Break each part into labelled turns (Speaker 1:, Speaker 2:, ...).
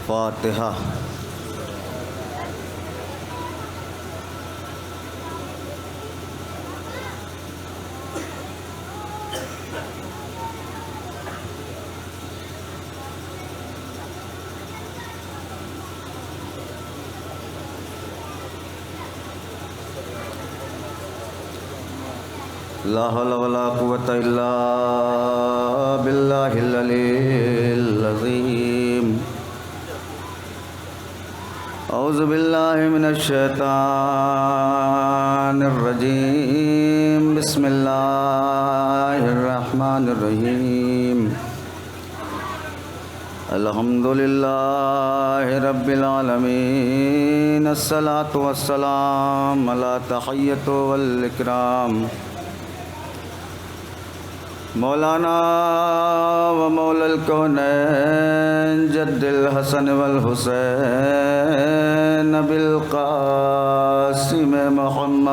Speaker 1: फातिहा। ला हौला वला कुव्वता इल्ला बिल्लाहिल अलील अज़ीम। औज़ु बिल्लाहि मिनश शैतानिर रजीम। बिस्मिल्लाहिर रहमानिर रहीम। अल्हम्दुलिल्लाहि रब्बिल आलमीन। अस्सलातु वस्सलाम अला तहिय्यतु वल इकराम। मौलाना व मौलल कौनैन जद्दिल हसन वल हुसैन बिल क़ासिम मुहम्मद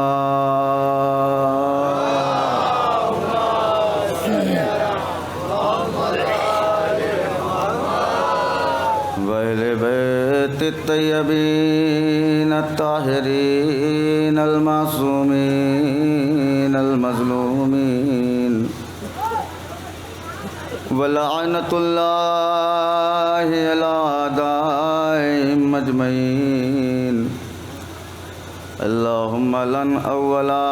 Speaker 1: वअहले बैतित तय्यबीन अत्ताहिरीन अल मासूमीन अल मज़लूमीन वलअनतुल्लाहि अला अदाइहिम अजमईन। अल्लाहुम्मा लन अव्वला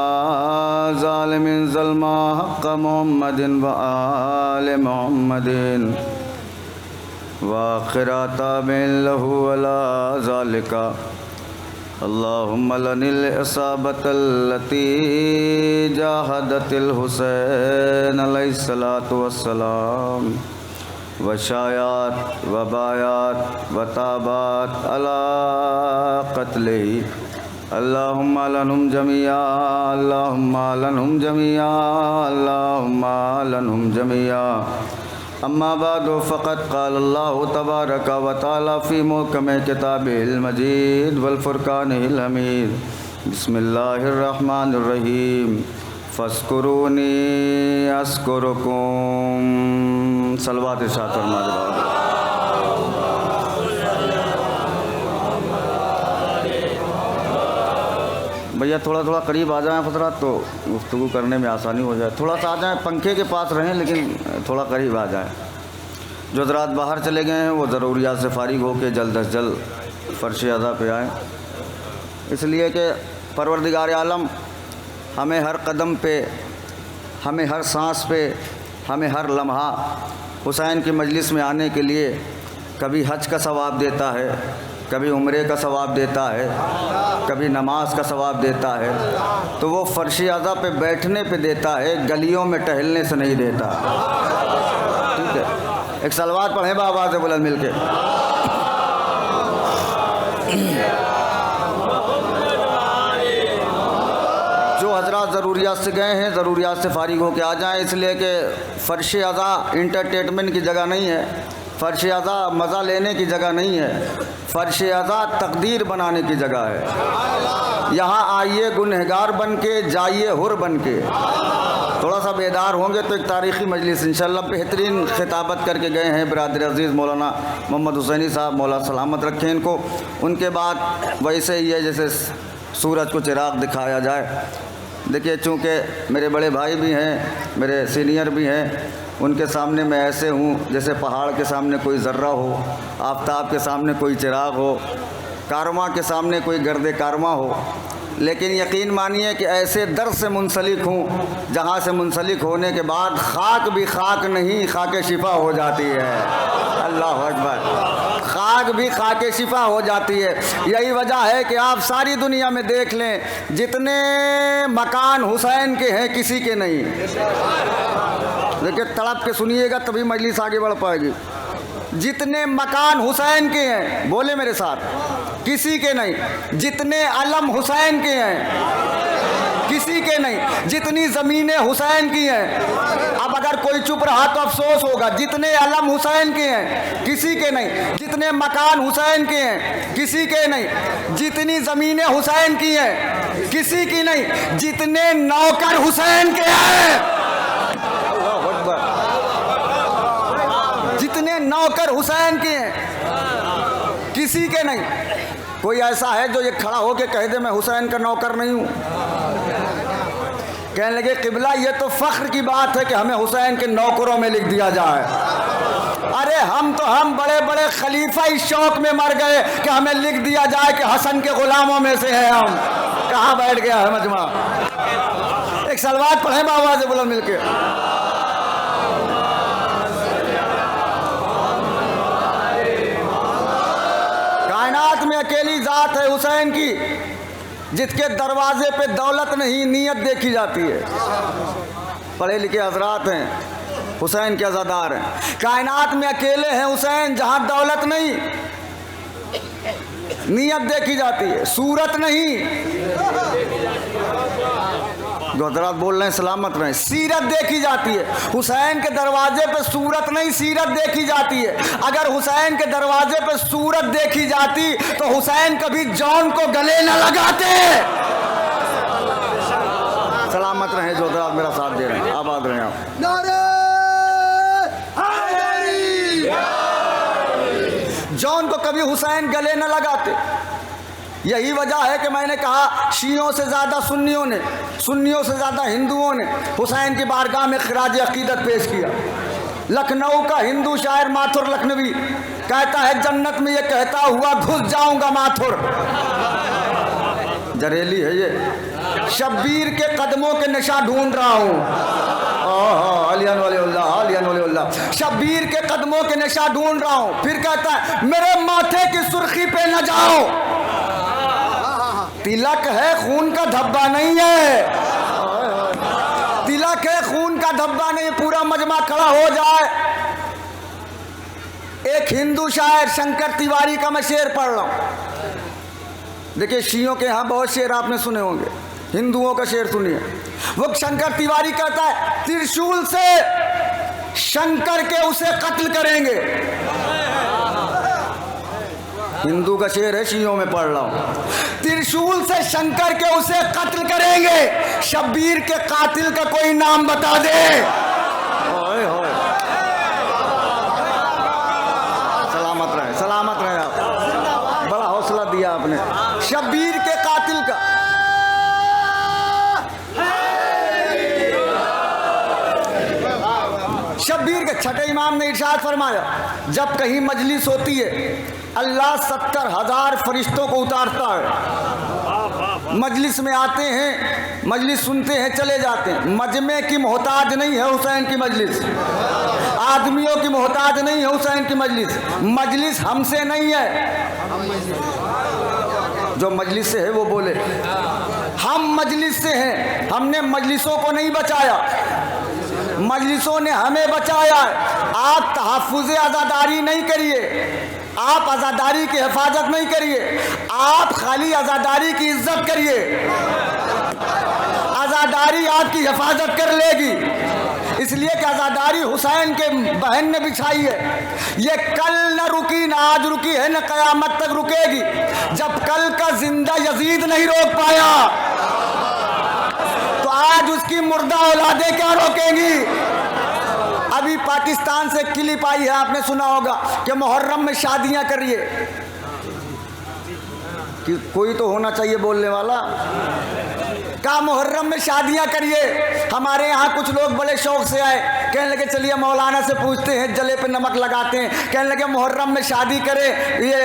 Speaker 1: ज़ालिमिन ज़ल्मा हक़्क़ मुहम्मदिन व आले मुहम्मदिन व आखिरा ताबिन लहु अला ज़ालिका। अल्लाहुम्मा लनिल इसाबतल्लती जाहदतिल हुसैन अलैहिस्सलातु वस्सलाम व शायात व बायात व ताबात अला क़त्लिही। अल्लाहुम्मा लनहुम जमीआ, अल्लाहुम्मा लनहुम जमीआ, अल्लाहुम्मा लनहुम जमीआ। अम्मा बादु फ़क़त क़ाल अल्लाहु तबारक व तआला फ़ी मुहकम किताबिहिल मजीद वल फ़ुरक़ानिहिल हमीद। बिस्मिल्लाहिर रहमानिर रहीम। फ़ज़्कुरूनी अज़्कुरुकुम। सलवात इरशाद फरमा दे। भैया थोड़ा थोड़ा करीब आ जाएं हज़रात, तो गुफ्तगू करने में आसानी हो जाए। थोड़ा सा आ जाएं, पंखे के पास रहें लेकिन थोड़ा करीब आ जाएं। जो हज़रात बाहर चले गए हैं वो ज़रूरियात से फ़ारिग होकर जल्द अज जल्द फ़र्श अज़ा पे आएँ, इसलिए कि परवरदिगार आलम हमें हर कदम पे, हमें हर सांस पे, हमें हर लम्हा हुसैन की मजलिस में आने के लिए कभी हज का सवाब देता है, कभी उम्रे का सवाब देता है, कभी नमाज का सवाब देता है। तो वो फ़र्श अज़ा पे बैठने पे देता है, गलियों में टहलने से नहीं देता। ठीक है, एक सलवात पढ़ें आवाज़ बुलंद मिल के। जो हज़रात ज़रूरियात से गए हैं ज़रूरियात से फ़ारिग होकर आ जाएं, इसलिए कि फ़र्श अज़ा इंटरटेनमेंट की जगह नहीं है, फ़र्श अज़ा मज़ा लेने की जगह नहीं है, फ़र्श अज़ा तकदीर बनाने की जगह है। यहाँ आइए गुनहगार बन के, जाइए हुर बन के। थोड़ा सा बेदार होंगे तो एक तारीख़ी मजलिस इंशाअल्लाह बेहतरीन खिताबत करके गए हैं बरादर अज़ीज़ मौलाना मोहम्मद हुसैनी साहब, मौला सलामत रखें इनको। उनके बाद वैसे ही है जैसे सूरज को चिराग दिखाया जाए। देखिए, चूँकि मेरे बड़े भाई भी हैं, मेरे सीनियर भी हैं, उनके सामने मैं ऐसे हूँ जैसे पहाड़ के सामने कोई ज़र्रा हो, आफ़ताब के सामने कोई चिराग हो, कारवां के सामने कोई गर्द कारवां हो। लेकिन यकीन मानिए कि ऐसे दर से मुंसलिक हूँ जहाँ से मुंसलिक होने के बाद खाक भी खाक नहीं, खाके शिफा हो जाती है। अल्लाह अकबर। खाक भी खाके शिफा हो जाती है। यही वजह है कि आप सारी दुनिया में देख लें, जितने मकान हुसैन के हैं किसी के नहीं। देखिए, तड़प के सुनिएगा तभी मजलिस आगे बढ़ पाएगी। जितने मकान हुसैन के हैं, बोले मेरे साथ, किसी के नहीं। जितने अलम हुसैन के हैं किसी के नहीं। जितनी ज़मीनें हुसैन की हैं, अब अगर कोई चुप रहा तो अफसोस होगा। जितने अलम हुसैन के हैं किसी के नहीं। जितने मकान हुसैन के हैं किसी के नहीं। जितनी ज़मीनें हुसैन की हैं किसी की नहीं। जितने नौकर हुसैन के हैं, जितने नौकर हुसैन के हैं, किसी के नहीं। कोई ऐसा है जो ये खड़ा हो के कह दे मैं हुसैन का नौकर नहीं हूँ? कहने लगे किबला ये तो फख्र की बात है कि हमें हुसैन के नौकरों में लिख दिया जाए। अरे हम बड़े बड़े खलीफा इस शौक में मर गए कि हमें लिख दिया जाए कि हसन के गुलामों में से है हम। कहाँ बैठ गया है मजमा? एक सलवात पढ़े बाबा से बुलंद मिलके। कायनात में अकेली जात है हुसैन की जिसके दरवाजे पे दौलत नहीं नीयत देखी जाती है। पढ़े लिखे हजरात हैं, हुसैन के अज़ादार हैं। कायनात में अकेले हैं हुसैन जहां दौलत नहीं नीयत देखी जाती है, सूरत नहीं। जो हजरात बोल रहे हैं सलामत रहें, सीरत देखी जाती है। हुसैन के दरवाजे पे सूरत नहीं सीरत देखी जाती है। अगर हुसैन के दरवाजे पे सूरत देखी जाती तो हुसैन कभी जॉन को गले न लगाते। सलामत रहें जो हजरात मेरा साथ दे रहे हैं, आबाद रहें आप। नारे जॉन को कभी हुसैन गले न लगाते। यही वजह है कि मैंने कहा शियों से ज़्यादा सुन्नियों ने, सुन्नियों से ज़्यादा हिंदुओं ने हुसैन की बारगाह में खिराज अकीदत पेश किया। लखनऊ का हिंदू शायर माथुर लखनवी कहता है जन्नत में ये कहता हुआ घुस जाऊंगा माथुर। जरेली है ये। शब्बीर के कदमों के निशा ढूंढ रहा हूँ। शब्बीर के कदमों के निशा ढूंढ रहा हूँ। फिर कहता है मेरे माथे की सुर्खी पे न जाओ, तिलक है खून का धब्बा नहीं है। तिलक है खून का धब्बा नहीं। पूरा मजमा खड़ा हो जाए। एक हिंदू शायर शंकर तिवारी का मैं शेर पढ़ रहा हूं। देखिए शियों के यहां बहुत शेर आपने सुने होंगे, हिंदुओं का शेर सुनिए। वो शंकर तिवारी कहता है त्रिशूल से शंकर के उसे कत्ल करेंगे। हिंदू का शेर है, शियों में पढ़ रहा हूं। त्रिशूल से शंकर के उसे कत्ल करेंगे। शब्बीर के कातिल का कोई नाम बता दे। ओए होए। सलामत रहे आप। बड़ा हौसला दिया आपने। शब्बीर के कातिल का शब्बीर के छठे इमाम ने इरशाद फरमाया जब कहीं मजलिस होती है अल्लाह 70,000 फरिश्तों को उतारता है। मजलिस में आते हैं, मजलिस सुनते हैं, चले जाते हैं। मजमे की मोहताज नहीं है हुसैन की मजलिस, आदमियों की मोहताज नहीं है हुसैन की मजलिस। मजलिस हमसे नहीं है। जो मजलिस से है वो बोले हम मजलिस से हैं। हमने मजलिसों को नहीं बचाया, मजलिसों ने हमें बचाया। आप तहफ़्फ़ुज़ आज़ादारी नहीं करिए, आप आज़ादारी की हिफाजत नहीं करिए, आप खाली आज़ादारी की इज्जत करिए। आज़ादारी आपकी हिफाजत कर लेगी, इसलिए कि आज़ादारी हुसैन के बहन ने बिछाई है। ये कल न रुकी न आज रुकी है न क़यामत तक रुकेगी। जब कल का जिंदा यजीद नहीं रोक पाया तो आज उसकी मुर्दा औलादें क्या रोकेंगी। अभी पाकिस्तान से क्लिप आई है, आपने सुना होगा कि मुहर्रम में शादियां करिए। कि कोई तो होना चाहिए बोलने वाला। कहा मुहर्रम में शादियां करिए। हमारे यहाँ कुछ लोग बड़े शौक से आए, कहने लगे चलिए मौलाना से पूछते हैं, जले पे नमक लगाते हैं। कहने लगे मुहर्रम में शादी करें। ये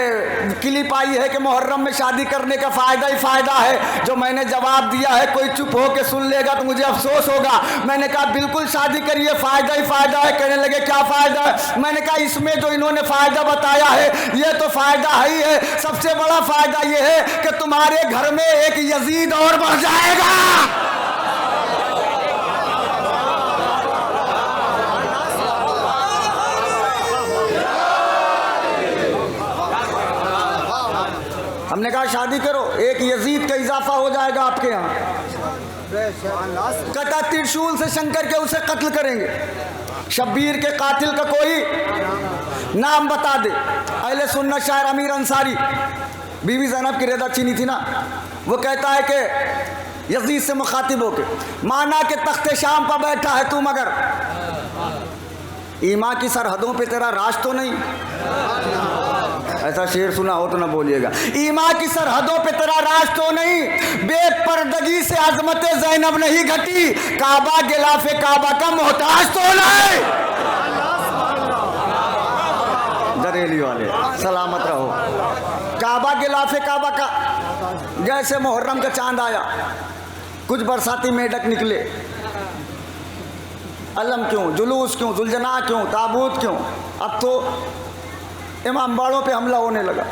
Speaker 1: क्लिप आई है कि मुहर्रम में शादी करने का फ़ायदा ही फ़ायदा है। जो मैंने जवाब दिया है कोई चुप हो के सुन लेगा तो मुझे अफसोस होगा। मैंने कहा बिल्कुल शादी करिए, फ़ायदा ही फ़ायदा है। कहने लगे क्या फ़ायदा है? मैंने कहा इसमें जो इन्होंने फ़ायदा बताया है ये तो फ़ायदा ही है। सबसे बड़ा फ़ायदा ये है कि तुम्हारे घर में एक यजीद और बढ़ जाएगा। हमने कहा शादी करो, एक यजीद का इजाफा हो जाएगा आपके यहाँ। कहता त्रिशूल से शंकर के उसे कत्ल करेंगे। शब्बीर के कातिल का कोई नाम बता दे। अहले सुन्नत शायर अमीर अंसारी, बीवी ज़ैनब की रज़ा चीनी थी ना, वो कहता है कि यजीद से मुखातिब होके माना कि तख्ते शाम पर बैठा है तू, मगर ईमा की सरहदों पे तेरा राज तो नहीं। ऐसा शेर सुना हो तो ना बोलिएगा। ईमा की सरहदों पे तेरा राज तो नहीं, बेपर्दगी से अजमत ज़ैनब नहीं घटी, काबा गिलाफे काबा का मोहताज तो नहीं। जरेली वाले सलामत रहो। काबा गिलाफे काबा का, जैसे मुहर्रम का चांद आया, कुछ बरसाती मेढक निकले, अलम क्यों, जुलूस क्यों, जुलजना क्यों, ताबूत क्यों। अब तो इमाम बाड़ों पे हमला होने लगा,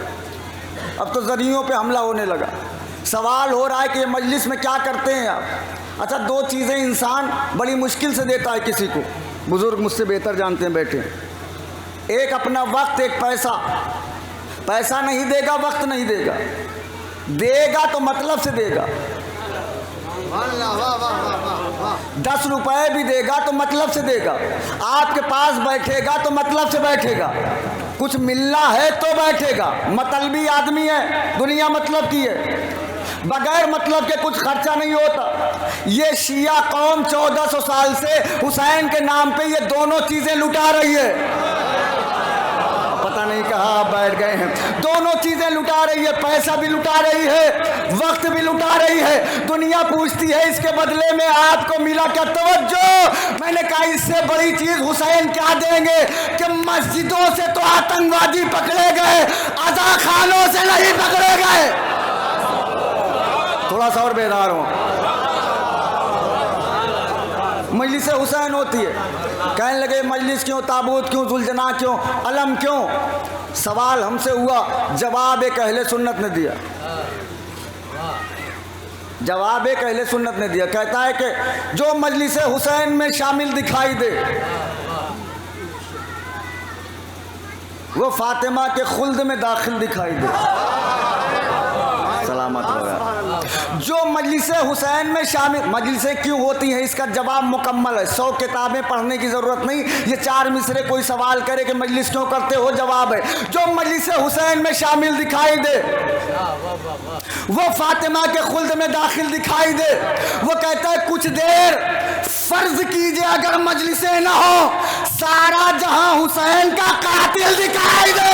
Speaker 1: अब तो जरियों पे हमला होने लगा। सवाल हो रहा है कि ये मजलिस में क्या करते हैं आप। अच्छा, दो चीज़ें इंसान बड़ी मुश्किल से देता है किसी को, बुज़ुर्ग मुझसे बेहतर जानते हैं बैठे। एक अपना वक्त, एक पैसा। पैसा नहीं देगा, वक्त नहीं देगा, देगा तो मतलब से देगा। 10 रुपए भी देगा तो मतलब से देगा। आपके पास बैठेगा तो मतलब से बैठेगा। कुछ मिलना है तो बैठेगा। मतलबी आदमी है, दुनिया मतलब की है, बगैर मतलब के कुछ खर्चा नहीं होता। ये शिया कौम 1400 साल से हुसैन के नाम पे ये दोनों चीजें लुटा रही है। पता नहीं कहाँ आप बैठ गए हैं। दोनों चीजें लुटा रही है, पैसा भी लुटा रही है, वक्त भी लुटा रही है। दुनिया पूछती है इसके बदले में आपको मिला क्या तवज्जो। मैंने कहा इससे बड़ी चीज हुसैन क्या देंगे कि मस्जिदों से तो आतंकवादी पकड़े गए, अज़ा खानों से नहीं पकड़े गए। थोड़ा सा और बेदार हो। मजलिस हुसैन होती है, कहने लगे मजलिस क्यों, ताबूत क्यों, जुलजना क्यों, अलम क्यों। सवाल हमसे हुआ, जवाब एक अहले सुन्नत ने दिया। जवाब एक अहले सुन्नत ने दिया। कहता है कि जो मजलिस हुसैन में शामिल दिखाई दे वो फातिमा के खुल्द में दाखिल दिखाई दे। सलामत हो गया। जो मजलिस हुसैन में शामिल, मजलिसें क्यों होती हैं इसका जवाब मुकम्मल है, 100 किताबें पढ़ने की ज़रूरत नहीं। ये 4 मिसरे कोई सवाल करे कि मजलिस क्यों करते हो, जवाब है जो मजलिस हुसैन में शामिल दिखाई दे वो फातिमा के खुल्द में दाखिल दिखाई दे। वो कहता है कुछ देर फर्ज कीजिए अगर मजलिसें ना हो, सारा जहां हुसैन का कातिल दिखाई दे।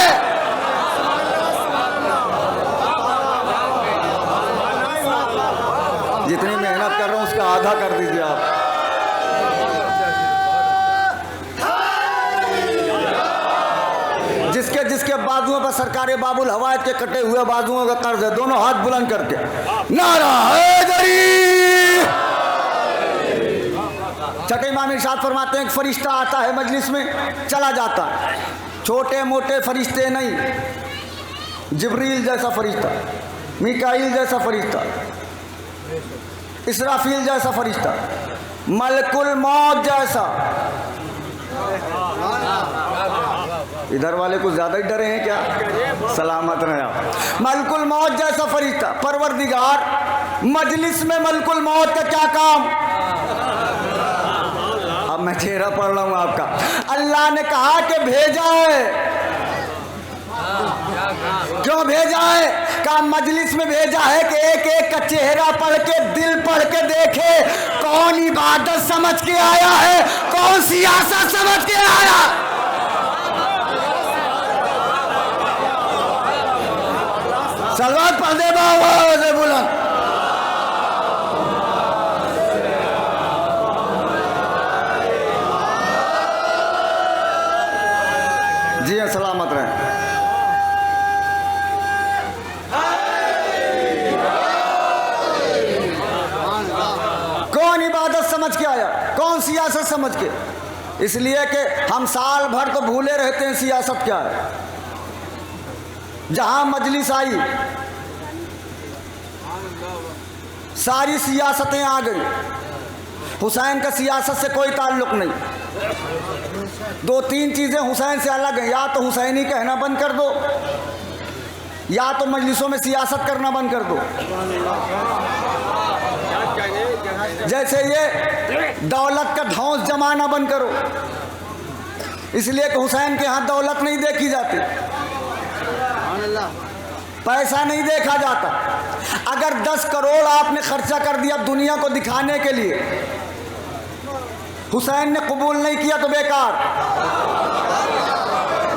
Speaker 1: जितनी मेहनत कर रहा हूं उसका आधा कर दीजिए आप। जिसके जिसके बाजुओं पर सरकार बाबुल हवायत के कटे हुए बाजुओं का कर्ज है, दोनों हाथ बुलंद करके नारा हैदरी। छठे इमाम इरशाद फरमाते हैं, एक फरिश्ता आता है मजलिस में, चला जाता है। छोटे मोटे फरिश्ते नहीं, जिब्रील जैसा फरिश्ता, मिकाईल जैसा फरिश्ता, इसराफील जैसा फरिश्ता, मलकुल मौत जैसा। इधर वाले कुछ ज्यादा ही डरे हैं क्या? सलामत रहे आप। मलकुल मौत जैसा फरिश्ता। परवरदिगार मजलिस में मलकुल मौत का क्या काम? अब मैं चेहरा पढ़ रहा हूं आपका। अल्लाह ने कहा कि भेजा है। क्यों भेजा है? कहा मजलिस में भेजा है कि एक एक का चेहरा पढ़ के, दिल पढ़ के देखे कौन इबादत समझ के आया है, कौन सियासत समझ के आया। सलवात पढ़ दे बाबा से बोला। जी हाँ, सलामत रहे। कौन इबादत समझ के आया, कौन सियासत समझ के। इसलिए कि हम साल भर तो भूले रहते हैं सियासत क्या है। जहां मजलिस आई सारी सियासतें आ गई। हुसैन का सियासत से कोई ताल्लुक नहीं। 2-3 चीज़ें हुसैन से अलग हैं। या तो हुसैनी कहना बंद कर दो, या तो मजलिसों में सियासत करना बंद कर दो। जैसे ये दौलत का धौंस जमाना बंद करो, इसलिए कि हुसैन के यहाँ दौलत नहीं देखी जाती, पैसा नहीं देखा जाता। अगर 10 करोड़ आपने खर्चा कर दिया दुनिया को दिखाने के लिए, हुसैन ने कबूल नहीं किया तो बेकार।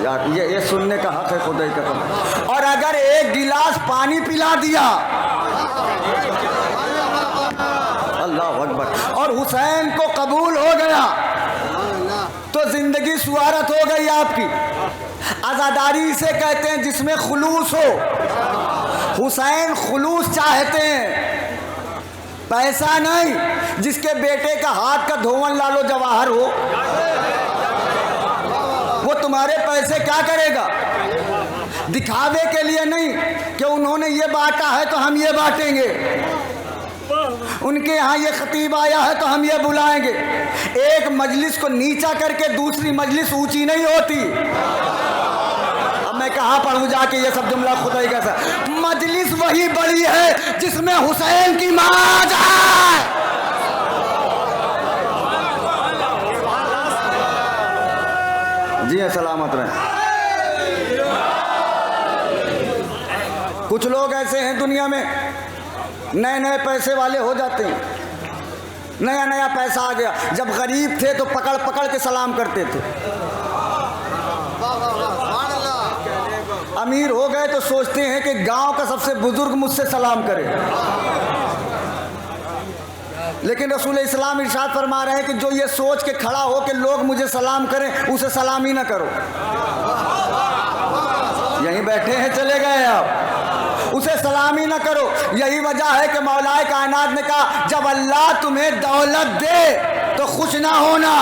Speaker 1: यार ये सुनने का हक है खुदा ही कसम। और अगर एक गिलास पानी पिला दिया, अल्लाह अकबर, और हुसैन को कबूल हो गया तो जिंदगी सुआरत हो गई आपकी। आज़ादारी से कहते हैं जिसमें खुलूस हो। हुसैन खुलूस चाहते हैं, पैसा नहीं। जिसके बेटे का हाथ का धोवन लालो जवाहर हो, वो तुम्हारे पैसे क्या करेगा? दिखावे के लिए नहीं कि उन्होंने ये बांटा है तो हम ये बांटेंगे, उनके यहाँ ये खतीब आया है तो हम ये बुलाएंगे। एक मजलिस को नीचा करके दूसरी मजलिस ऊंची नहीं होती। अब मैं कहाँ पढ़ूँ जाके ये सब जुमला खुदा ही कैसा। मजलिस वही बड़ी है जिसमें हुसैन की मां जाए। जी हाँ, सलामत रहे। कुछ लोग ऐसे हैं दुनिया में, नए नए पैसे वाले हो जाते हैं, नया नया पैसा आ गया। जब गरीब थे तो पकड़ पकड़ के सलाम करते थे, अमीर हो गए तो सोचते हैं कि गांव का सबसे बुजुर्ग मुझसे सलाम करे। लेकिन रसूल इस्लाम इरशाद फरमा रहे हैं कि जो ये सोच के खड़ा हो कि लोग मुझे सलाम करें, उसे सलाम ही ना करो। यहीं बैठे हैं, चले गए आप, उसे सलाम ही ना करो। यही वजह है कि मौलाए कायनात ने कहा जब अल्लाह तुम्हें दौलत दे तो खुश ना होना।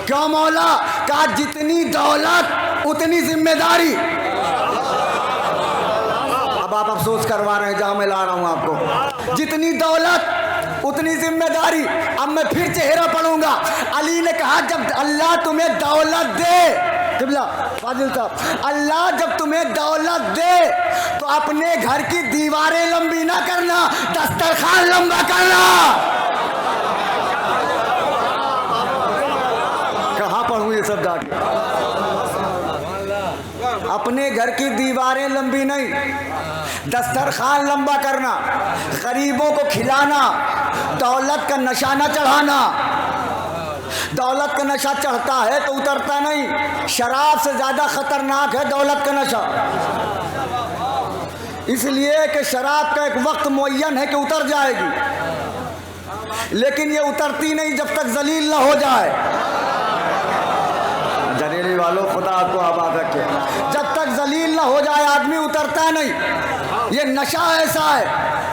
Speaker 1: क्यों मौला? कहा जितनी दौलत उतनी जिम्मेदारी। अब आप अफसोस करवा रहे हैं जहां मैं ला रहा हूं आपको। जितनी दौलत उतनी जिम्मेदारी। अब मैं फिर चेहरा पढ़ूंगा। अली ने कहा जब अल्लाह तुम्हें दौलत दे, किबला फाजिल साहब, अल्लाह जब तुम्हें दौलत दे तो अपने घर की दीवारें लंबी ना करना, दस्तरखान लंबा करना। कहाँ पढ़ूं ये सब जाके? अपने घर की दीवारें लंबी नहीं, दस्तरखान लंबा करना, गरीबों को खिलाना, दौलत का नशा न चढ़ाना। दौलत का नशा चढ़ता है तो उतरता नहीं। शराब से ज़्यादा खतरनाक है दौलत का नशा, इसलिए कि शराब का एक वक्त मुअय्यन है कि उतर जाएगी, लेकिन ये उतरती नहीं जब तक जलील न हो जाए। जलीली वालों, खुदा आपको आबाद रखे। जब तक जलील न हो जाए आदमी उतरता नहीं। ये नशा ऐसा है,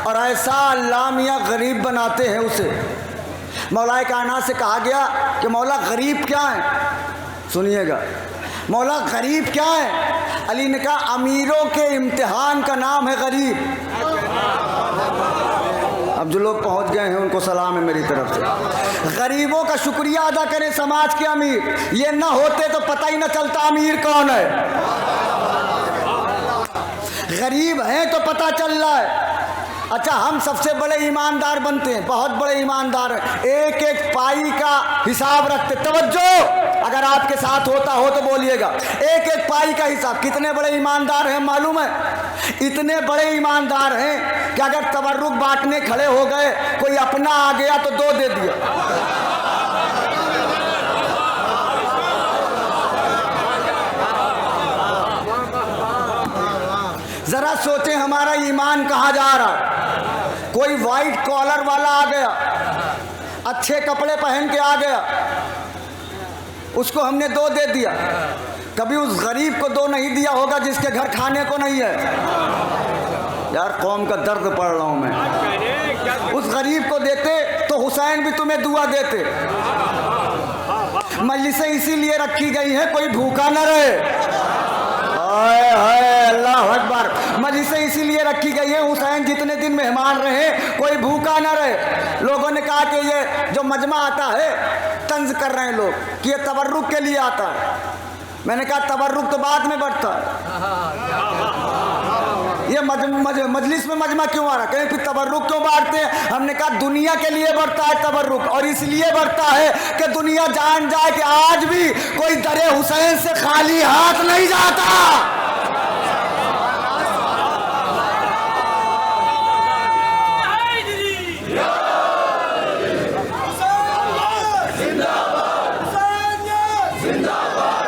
Speaker 1: और ऐसा अल्लाह मियाँ गरीब बनाते हैं उसे। मौलाए कायनात से कहा गया कि मौला गरीब क्या है? सुनिएगा, मौला गरीब क्या है? अली ने कहा अमीरों के इम्तिहान का नाम है गरीब। अब जो लोग पहुंच गए हैं उनको सलाम है मेरी तरफ से। गरीबों का शुक्रिया अदा करें समाज के अमीर। ये ना होते तो पता ही ना चलता अमीर कौन है। गरीब हैं तो पता चल रहा है। अच्छा, हम सबसे बड़े ईमानदार बनते हैं, बहुत बड़े ईमानदार हैं, एक एक पाई का हिसाब रखते। तवज्जो, अगर आपके साथ होता हो तो बोलिएगा। एक एक पाई का हिसाब। कितने बड़े ईमानदार हैं मालूम है? इतने बड़े ईमानदार हैं कि अगर तबर्रुक बांटने खड़े हो गए, कोई अपना आ गया तो 2 दे दिया। जरा सोचें हमारा ईमान कहाँ जा रहा है। कोई वाइट कॉलर वाला आ गया, अच्छे कपड़े पहन के आ गया, उसको हमने 2 दे दिया। कभी उस गरीब को 2 नहीं दिया होगा जिसके घर खाने को नहीं है। यार कौम का दर्द पढ़ रहा हूं मैं। उस गरीब को देते तो हुसैन भी तुम्हें दुआ देते। मजलिसें इसीलिए रखी गई हैं कोई भूखा न रहे। हाय हाय अल्लाह अकबर। मजलिसें इसीलिए रखी गई है हुसैन जितने दिन मेहमान रहे कोई भूखा न रहे। लोगों ने कहा कि ये जो मजमा आता है, तंज कर रहे हैं लोग कि ये तबर्रुक के लिए आता है। मैंने कहा तबर्रुक तो बाद में बढ़ता है। ये मजलिस में मजमा क्यों आ रहा? कहीं फिर तबर्रुक क्यों बांटते हैं? हमने कहा दुनिया के लिए बढ़ता है तबर्रुक, और इसलिए बढ़ता है कि दुनिया जान जाए कि आज भी कोई दरे हुसैन से खाली हाथ नहीं जाता।
Speaker 2: जिंदाबाद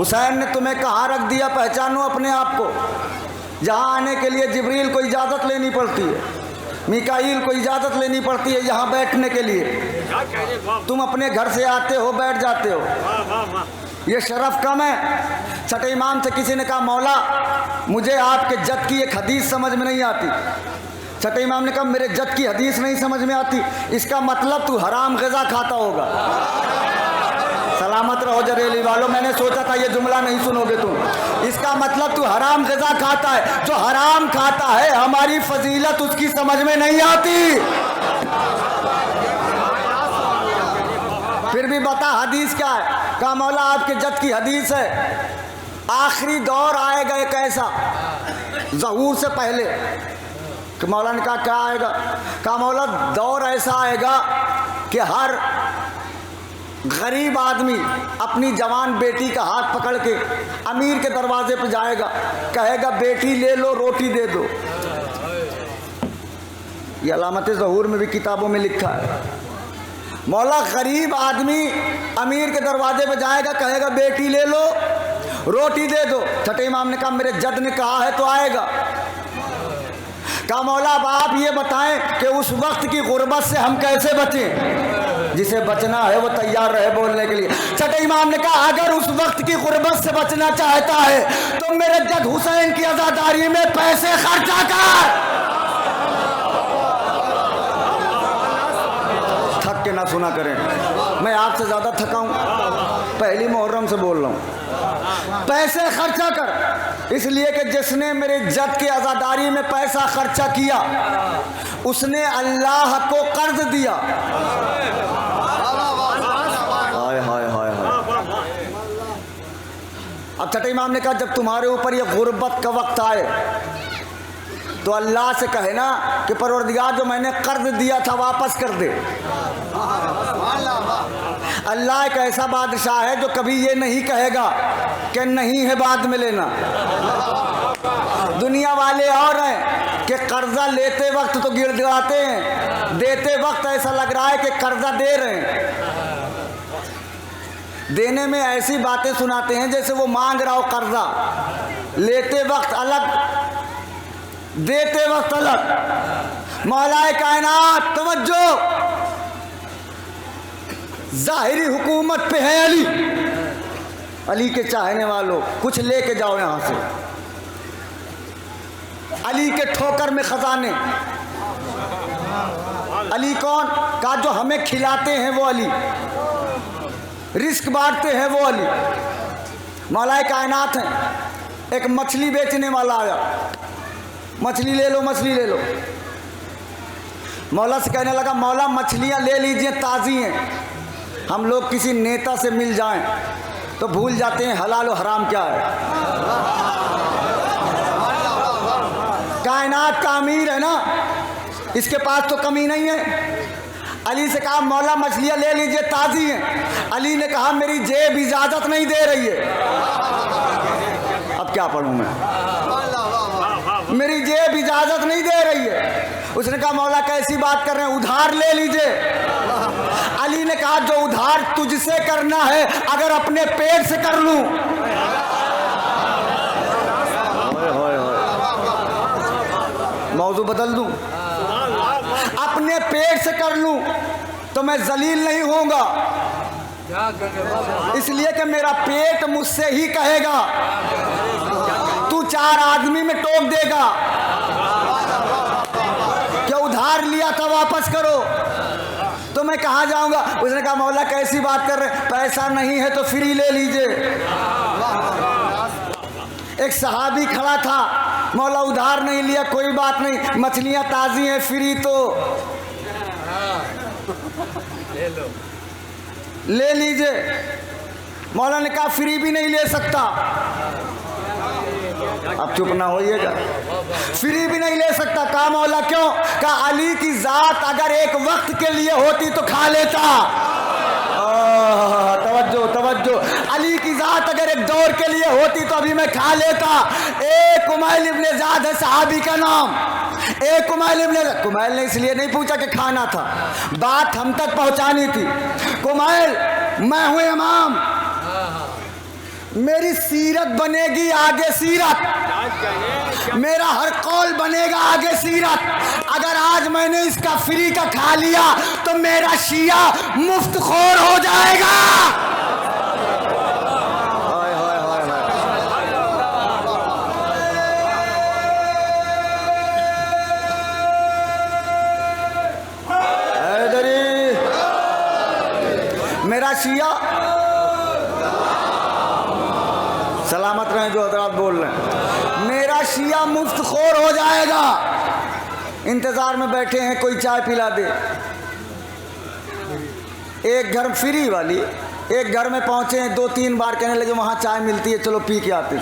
Speaker 1: हुसैन ने तुम्हें कहाँ रख दिया, पहचानो अपने आप को। जहाँ आने के लिए जिब्रील को इजाज़त लेनी पड़ती है, मिकाईल को इजाज़त लेनी पड़ती है यहाँ बैठने के लिए। तुम अपने घर से आते हो, बैठ जाते हो, ये शरफ कम है। छठे इमाम से किसी ने कहा मौला मुझे आपके जद की एक हदीस समझ में नहीं आती। छठे इमाम ने कहा मेरे जद की हदीस नहीं समझ में आती, इसका मतलब तू हराम ग़िज़ा खाता होगा। सलामत रहो जरेली वालों, मैंने सोचा था ये जुमला नहीं सुनोगे तुम। इसका मतलब तू हराम ग़िज़ा खाता है। जो हराम खाता है हमारी फजीलत उसकी समझ में नहीं आती। फिर भी बता हदीस क्या है? कहा मौला आपके जद की हदीस है, आखिरी दौर आएगा एक ऐसा ज़हूर से पहले। कि मौला ने कहा क्या आएगा? कहा मौला दौर ऐसा आएगा कि हर गरीब आदमी अपनी जवान बेटी का हाथ पकड़ के अमीर के दरवाजे पर जाएगा, कहेगा बेटी ले लो रोटी दे दो। ये अलामत ज़हूर में भी किताबों में लिखा है। मौला गरीब आदमी अमीर के दरवाजे पे जाएगा, कहेगा बेटी ले लो रोटी दे दो। छठे इमाम ने कहा मेरे जद ने कहा है तो आएगा। कहा मौला अब आप ये बताएं कि उस वक्त की गुर्बत से हम कैसे बचें? जिसे बचना है वो तैयार रहे बोलने के लिए। छठे इमाम ने कहा अगर उस वक्त की गुर्बत से बचना चाहता है तो मेरे जद हुसैन की आज़ादारी में पैसे खर्चा कर। थक के ना सुना करें, मैं आपसे ज़्यादा थका हूँ, पहली मुहर्रम से बोल रहा हूँ। पैसे खर्चा कर, इसलिए कि जिसने मेरे जद की आज़ादारी में पैसा खर्चा किया उसने अल्लाह को कर्ज दिया। हाय हाय हाय हाय। अब छठे इमाम ने कहा जब तुम्हारे ऊपर ये गुर्बत का वक्त आए तो अल्लाह से कहे ना कि परवरदिगार जो मैंने कर्ज दिया था वापस कर दे। अल्लाह एक ऐसा बादशाह है जो कभी ये नहीं कहेगा कि नहीं है बाद में लेना। दुनिया वाले और हैं कि कर्जा लेते वक्त तो गिड़गिड़ाते हैं, देते वक्त ऐसा लग रहा है कि कर्जा दे रहे हैं। देने में ऐसी बातें सुनाते हैं जैसे वो मांग रहा हो कर्जा, लेते वक्त अलग, देते वक्त अलग। मौलाए कायनात तवज्जो, जाहिरी हुकूमत पे है अली। अली के चाहने वालों कुछ लेके जाओ यहाँ से। अली के ठोकर में खजाने। अली कौन? का जो हमें खिलाते हैं वो अली, रिस्क बांटते हैं वो अली। मौलाए कायनात हैं। एक मछली बेचने वाला आया, मछली ले लो मछली ले लो। मौला से कहने लगा मौला मछलियाँ ले लीजिए ताज़ी हैं। हम लोग किसी नेता से मिल जाएं तो भूल जाते हैं हलाल और हराम क्या है। कायनात का अमीर है ना, इसके पास तो कमी नहीं है। अली से कहा मौला मछलियाँ ले लीजिए ताज़ी हैं। अली ने कहा मेरी जेब इजाज़त नहीं दे रही है। अब क्या पढ़ूँ मैं, मेरी जेब इजाज़त नहीं दे रही है। उसने कहा मौला कैसी बात कर रहे हैं, उधार ले लीजिए। अली ने कहा जो उधार तुझसे करना है अगर अपने पेट से कर लूं। मौजू बदल दूं, अपने पेट से कर लूं तो मैं जलील नहीं होऊंगा, इसलिए कि मेरा पेट मुझसे ही कहेगा तू चार आदमी में टोक देगा क्या उधार लिया था वापस करो, तो मैं कहाँ जाऊंगा। उसने कहा मौला कैसी बात कर रहे, पैसा नहीं है तो फ्री ले लीजिए। एक सहाबी खड़ा था, मौला उधार नहीं लिया कोई बात नहीं, मछलियाँ ताज़ी हैं फ्री तो ले लीजिए। मौला ने कहा फ्री भी नहीं ले सकता। अब चुप ना होइएगा, फ्री भी नहीं ले सकता। कहा मौला क्यों? कहा अली की जात अगर एक वक्त के लिए होती तो खा लेता। तवज्जो तवज्जो, अली की जात अगर एक दौर के लिए होती तो अभी मैं खा लेता। एक कुमैल इब्ने ज़ाद है सहाबी का नाम। एक कुमैल ने इसलिए नहीं पूछा कि खाना था, बात हम तक पहुंचानी थी। कुमैल मैं हूं इमाम, मेरी सीरत बनेगी आगे सीरत, मेरा हर कौल बनेगा आगे सीरत। अगर आज मैंने इसका फ्री का खा लिया तो मेरा शिया मुफ्त खोर हो जाएगा। मेरा शिया सलामत रहे जो हजरात बोल रहे हैं, मेरा शिया मुफ्त खोर हो जाएगा। इंतजार में बैठे हैं कोई चाय पिला दे। एक घर फ्री वाली, एक घर में पहुंचे हैं, 2-3 बार कहने लगे वहां चाय मिलती है, चलो पी के आते।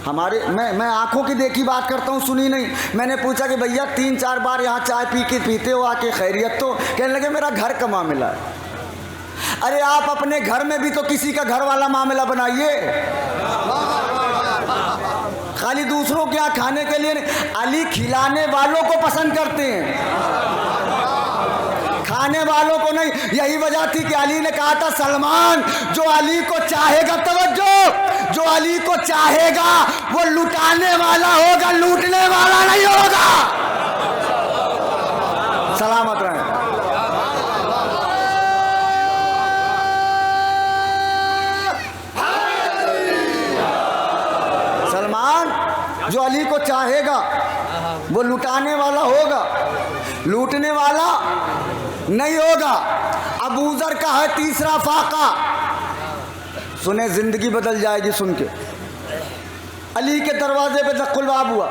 Speaker 1: हमारे मैं आंखों की देखी बात करता हूँ, सुनी नहीं। मैंने पूछा कि भैया 3-4 बार यहाँ चाय पीते हो आके, खैरियत? तो कहने लगे मेरा घर का मामला है। अरे आप अपने घर में भी तो किसी का घर वाला मामला बनाइए, खाली दूसरों के यहाँ खाने के लिए नहीं। अली खिलाने वालों को पसंद करते हैं, खाने वालों को नहीं। यही वजह थी कि अली ने कहा था सलमान जो अली को चाहेगा, तवज्जो, जो अली को चाहेगा वो लुटाने वाला होगा, लूटने वाला नहीं होगा। सलामत रहे। जो अली को चाहेगा वो लुटाने वाला होगा, लूटने वाला नहीं होगा। अबूजर का है तीसरा फाका, सुने जिंदगी बदल जाएगी सुन के। अली के दरवाजे पे दस्तुल बाब हुआ,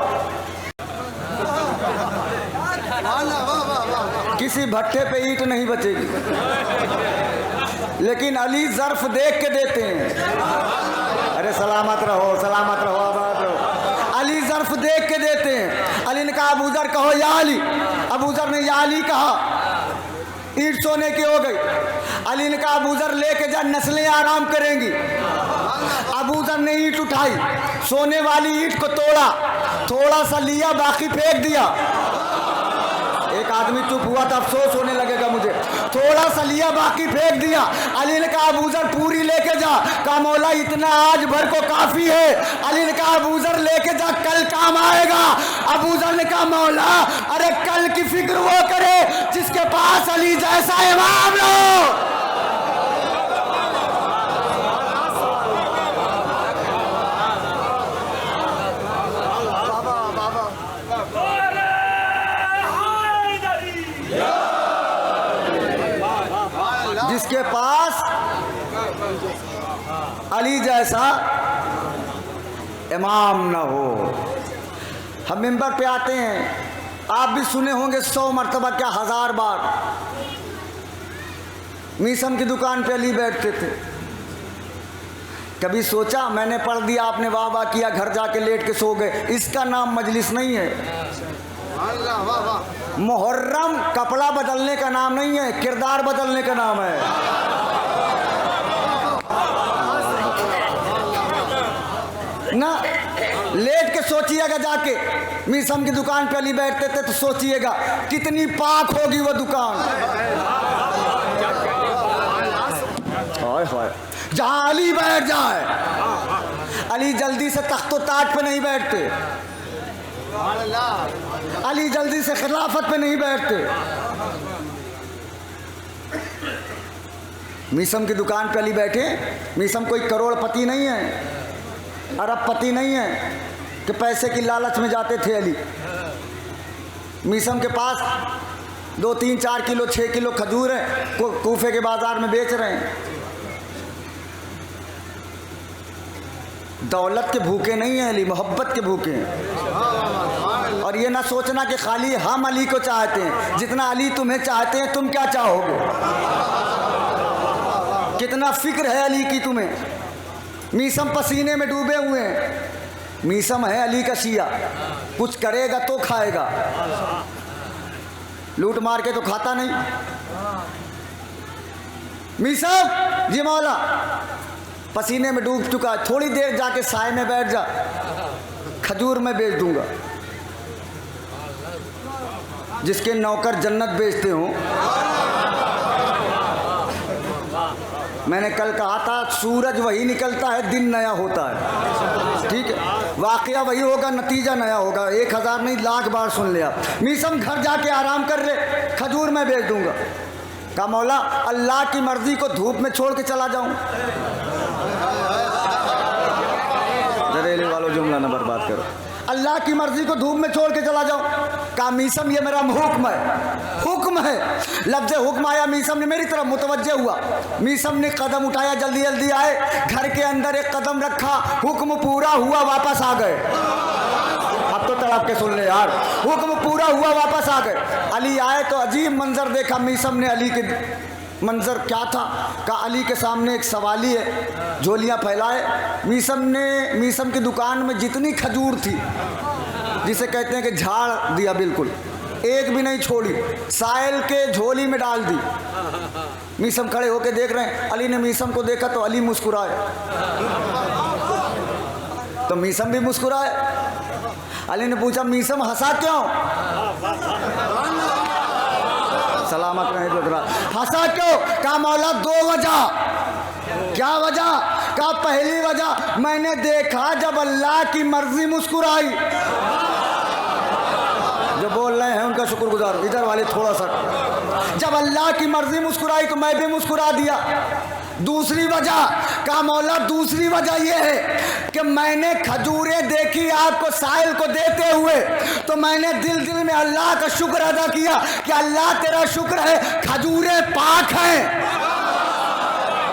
Speaker 1: किसी भट्टे पे ईंट नहीं बचेगी, लेकिन अली ज़र्फ देख के देते हैं। अरे सलामत रहो, सलामत रहो, आबाद रहो। अली ज़र्फ देख के देते हैं। अली ने कहा अबूजर कहो या अली, अबूजर ने या अली कहा, ईंट सोने की हो गई। अली ने कहा अबूजर लेके जा, नस्लें आराम करेंगी। अबूजर ने ईंट उठाई, सोने वाली ईंट को तोड़ा, थोड़ा सा लिया, बाकी फेंक दिया। एक आदमी चुप हुआ था, अफसोस होने लगेगा मुझे। थोड़ा सा लिया, बाकी फेंक दिया। अली ने कहा अबूजर पूरी लेके जा। कहा मौला इतना आज भर को काफी है। अली ने कहा अबूजर लेके जा, कल काम आएगा। अबूजर ने कहा मौला अरे कल की फिक्र वो करे जिसके पास अली जैसा इमाम हो। जिसके पास अली जैसा इमाम न हो। हम मिंबर पे आते हैं, आप भी सुने होंगे 100 मरतबा क्या 1000 बार। मीसम की दुकान पे अली बैठते थे। कभी सोचा, मैंने पढ़ दिया, आपने वाह वाह किया, घर जाके लेट के सो गए। इसका नाम मजलिस नहीं है। मुहर्रम कपड़ा बदलने का नाम नहीं है, किरदार बदलने का नाम है। ना लेट के सोचिएगा, जाके मीसम की दुकान पे अली बैठते थे तो सोचिएगा कितनी पाक होगी वो दुकान। जहां अली बैठ जाए, अली जल्दी से तख्तो ताज पे नहीं बैठते, अली जल्दी से खिलाफत पे नहीं बैठते। मीसम की दुकान पे अली बैठे। मीसम कोई करोड़पति नहीं है, अरबपति नहीं है कि पैसे की लालच में जाते थे अली। मीसम के पास 2, 3, 4 किलो 6 किलो खजूर है, कूफे के बाजार में बेच रहे हैं। दौलत के भूखे नहीं हैं अली, मोहब्बत के भूखे हैं। और ये ना सोचना कि खाली हम अली को चाहते हैं, जितना अली तुम्हें चाहते हैं तुम क्या चाहोगे। कितना फिक्र है अली की तुम्हें। मीसम पसीने में डूबे हुए हैं। मीसम है अली का शिया, कुछ करेगा तो खाएगा, लूट मार के तो खाता नहीं। मीसम जी मौला पसीने में डूब चुका है, थोड़ी देर जाके साए में बैठ जा, खजूर में बेच दूंगा। जिसके नौकर जन्नत बेचते हों, मैंने कल कहा था सूरज वही निकलता है, दिन नया होता है। ठीक है, वाकया वही होगा, नतीजा नया होगा। 1000 नहीं, लाख बार सुन लिया। मीसम घर जाके आराम कर ले, खजूर मैं बेच दूंगा। कहा मौला अल्लाह की मर्जी को धूप में छोड़ के चला जाऊं? जरेले वालों जुमला न बर्बाद करो। अल्लाह की मर्जी को धूप में छोड़ के चला जाऊं? कहा मीसम ये मेरा हुक्म है, हुक्म है। लफ्ज़ हुक्म आया, मीसम ने मेरी तरफ मुतवज्जे हुआ। मीसम ने कदम उठाया, जल्दी जल्दी आए, घर के अंदर एक कदम रखा, हुक्म पूरा हुआ, वापस आ गए। अब तो तड़प के सुन ले यार, हुक्म पूरा हुआ, वापस आ गए। अली आए तो अजीब मंजर देखा मीसम ने। अली के मंजर क्या था? कहा अली के सामने एक सवाली है, झोलियाँ फैलाए। मीसम की दुकान में जितनी खजूर थी, जिसे कहते हैं कि झाड़ दिया, बिल्कुल एक भी नहीं छोड़ी, साइल के झोली में डाल दी। मीसम खड़े होके देख रहे हैं। अली ने मीसम को देखा तो अली मुस्कुराए, तो मीसम भी मुस्कुराए। अली ने पूछा मीसम हंसा क्यों? सलामत रहे गुजरा। हंसा क्यों? कहा मौला 2 वजह। क्या वजह? कहा पहली वजह मैंने देखा जब अल्लाह की मर्जी मुस्कुराई। जो बोल रहे हैं उनका शुक्रगुजार, इधर वाले थोड़ा सा। जब अल्लाह की मर्जी मुस्कुराई तो मैं भी मुस्कुरा दिया। दूसरी वजह, कहा मौला दूसरी वजह यह है कि मैंने खजूरें देखी आपको साहिल को देते हुए, तो मैंने दिल दिल में अल्लाह का शुक्र अदा किया कि अल्लाह तेरा शुक्र है खजूरें पाक हैं।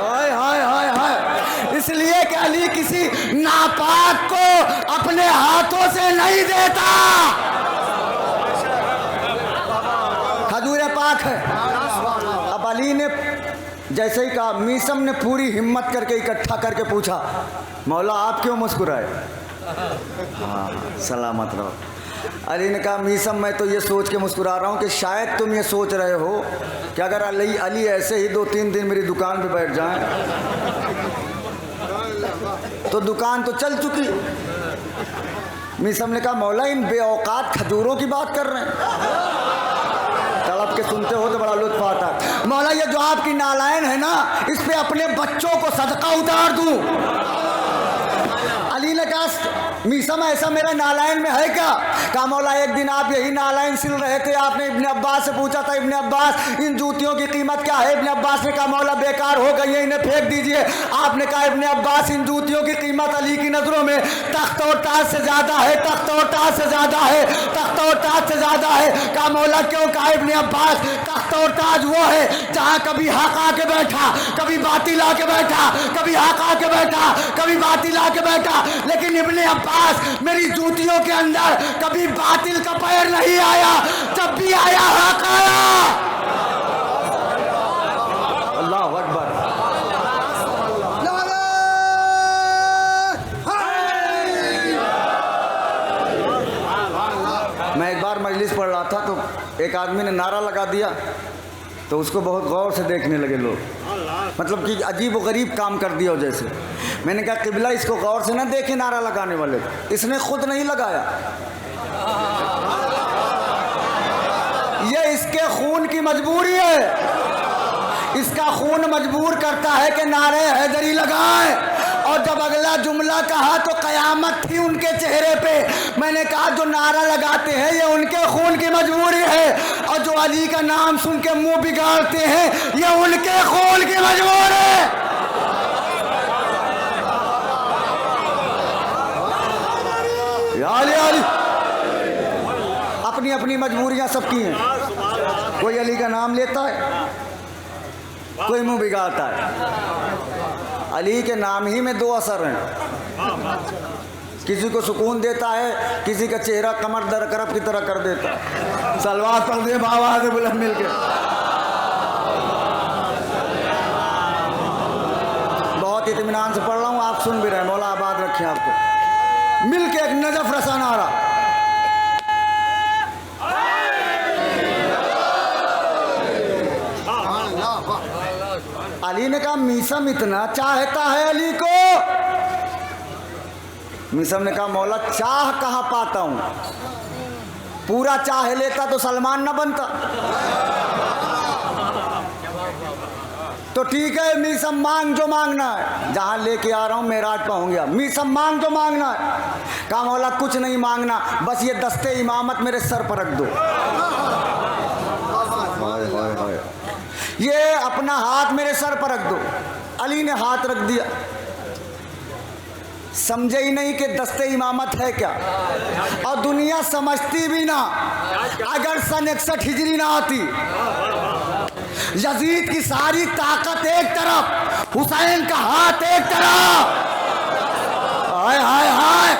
Speaker 1: हाय हाय हाय हाय। इसलिए कि अली किसी नापाक को अपने हाथों से नहीं देता, खजूरें पाक है। अब अली ने जैसे ही कहा, मीसम ने पूरी हिम्मत करके इकट्ठा करके पूछा मौला आप क्यों मुस्कुराए? हाँ सलामत रहो। अली ने कहा मीसम मैं तो ये सोच के मुस्कुरा रहा हूँ कि शायद तुम ये सोच रहे हो कि अगर अली ऐसे ही 2-3 दिन मेरी दुकान पे बैठ जाएं तो दुकान तो चल चुकी। मीसम ने कहा मौला इन बेऔकात खजूरों की बात कर रहे हैं। तड़प के सुनते हो तो बड़ा लुत्फ आता है। मौला ये जो आपकी नालायन है ना, इस पे अपने बच्चों को सदका उतार दूं। अली ने कहा मीसम ऐसा मेरा नालायन में है क्या? कहा मौला एक दिन आप यही नालायन सिल रहे थे, आपने इब्ने अब्बास से पूछा था इब्ने अब्बास इन जूतियों की कीमत क्या है? इब्ने अब्बास ने कहा मौला बेकार हो गई है, इन्हें फेंक दीजिए। आपने कहा इब्ने अब्बास इन जूतियों की कीमत अली की नजरों में तख्त और ताज से ज्यादा है, तख्त और ताज से ज्यादा है, तख्त और ताज से ज्यादा है। कहा मौला क्यों? कहा इब्ने अब्बास तख्त और ताज वो है जहाँ कभी हक आके बैठा, कभी बातिल आके बैठा, कभी हक आके बैठा, कभी बातिल आके बैठा, लेकिन इब्ने अब्बास मेरी जूतियों के अंदर कभी बातिल का पैर नहीं आया, जब भी आया हक आया। अल्लाह अकबर। मैं एक बार मजलिस पढ़ रहा था तो एक आदमी ने नारा लगा दिया, तो उसको बहुत गौर से देखने लगे लोग, मतलब कि अजीब व गरीब काम कर दिया हो जैसे। मैंने कहा किबला इसको गौर से ना देखे नारा लगाने वाले, इसने खुद नहीं लगाया, ये इसके खून की मजबूरी है। इसका खून मजबूर करता है कि नारे हैदरी लगाए। और जब अगला जुमला कहा तो कयामत थी उनके चेहरे पे। मैंने कहा जो नारा लगाते हैं ये उनके खून की मजबूरी है, और जो अली का नाम सुन के मुंह बिगाड़ते हैं ये उनके खून की मजबूरी है। अपनी अपनी मजबूरियां सबकी हैं। कोई अली का नाम लेता है, कोई मुंह बिगाड़ता है। अली के नाम ही में 2 असर हैं, किसी को सुकून देता है, किसी का चेहरा कमर दर करब की तरह कर देता है। सलवात पढ़ दे बाबा से बुलंद मिल के। बहुत इत्मीनान से पढ़ रहा हूँ, आप सुन भी रहे। मौला आबाद रखें आपको। मिल के एक नजफ रसा नारा। अली ने कहा मीसम इतना चाहता है अली को। मीसम ने कहा मौला चाह कहाँ पाता हूँ, पूरा चाह लेता तो सलमान न बनता। तो तो ठीक है मीसम मांग जो मांगना है, जहाँ लेके आ रहा हूँ मेराज पहुँच मीसम मांग जो मांगना है। कहा मौला कुछ नहीं मांगना, बस ये दस्ते इमामत मेरे सर पर रख दो। ये अपना हाथ मेरे सर पर रख दो। अली ने हाथ रख दिया, समझे ही नहीं कि दस्ते इमामत है क्या, और दुनिया समझती भी ना। अगर सन 61 हिजरी ना आती, यजीद की सारी ताकत एक तरफ, हुसैन का हाथ एक तरफ, हाय हाय हाय,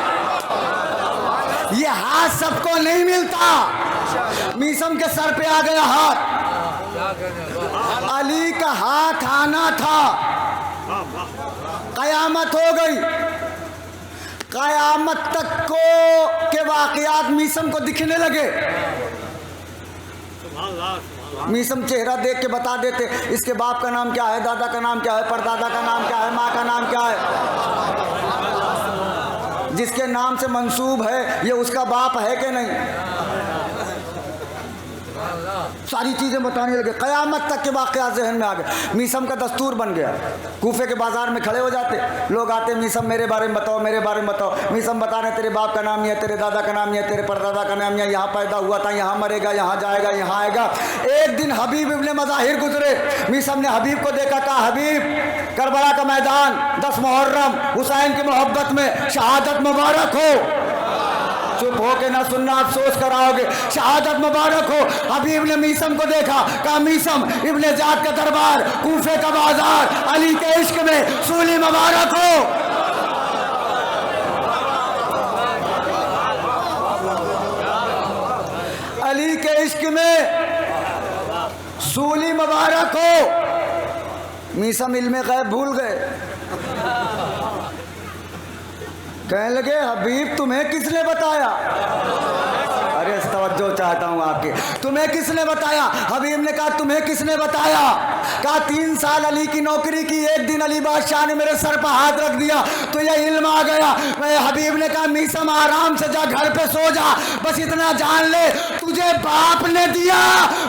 Speaker 1: ये हाथ सबको नहीं मिलता। मीसम के सर पे आ गया हाथ, अली का हाथ आना था, कयामत हो गई। कयामत तक के वाकयात मीसम को दिखने लगे। मीसम चेहरा देख के बता देते इसके बाप का नाम क्या है, दादा का नाम क्या है, परदादा का नाम क्या है, माँ का नाम क्या है। जिसके नाम से मंसूब है ये उसका बाप है कि नहीं, सारी चीजें बताने लगे। कयामत तक के वाकयात ज़हन में आ गए। मीसम का दस्तूर बन गया, कूफे के बाजार में खड़े हो जाते लोग, आते मीसम मेरे बारे में बताओ, मेरे बारे में बताओ। मीसम बता रहे तेरे बाप का नाम ये है, तेरे दादा का नाम ये है, तेरे परदादा का नाम ये है, यहाँ पैदा हुआ था, यहाँ मरेगा, यहाँ जाएगा, यहाँ आएगा। एक दिन हबीब इब्ने मज़ाहिर गुजरे, मीसम ने हबीब को देखा, कहा हबीब करबला का मैदान 10 मुहर्रम हुसैन की मोहब्बत में शहादत मुबारक हो। चुप हो के ना सुनना, अफसोस कराओगे, शहादत मुबारक हो। हबीब ने मीसम को देखा, कहा मीसम इब्ने जाद का दरबार, कूफे का बाजार, अली के इश्क में सूली मुबारक हो। अली के इश्क में सूली मुबारक हो। मीसम इल्मे गैब भूल गए, कहने लगे हबीब तुम्हें किसने बताया। अरे तवज्जो चाहता हूँ आपके, तुम्हें किसने बताया। हबीब ने कहा तुम्हें किसने बताया। कहा 3 साल अली की नौकरी की, एक दिन अली बादशाह ने मेरे सर पर हाथ रख दिया तो ये इल्म आ गया। मैं हबीब ने कहा मीसम आराम से जा, घर पे सो जा, बस इतना जान ले तुझे बाप ने दिया,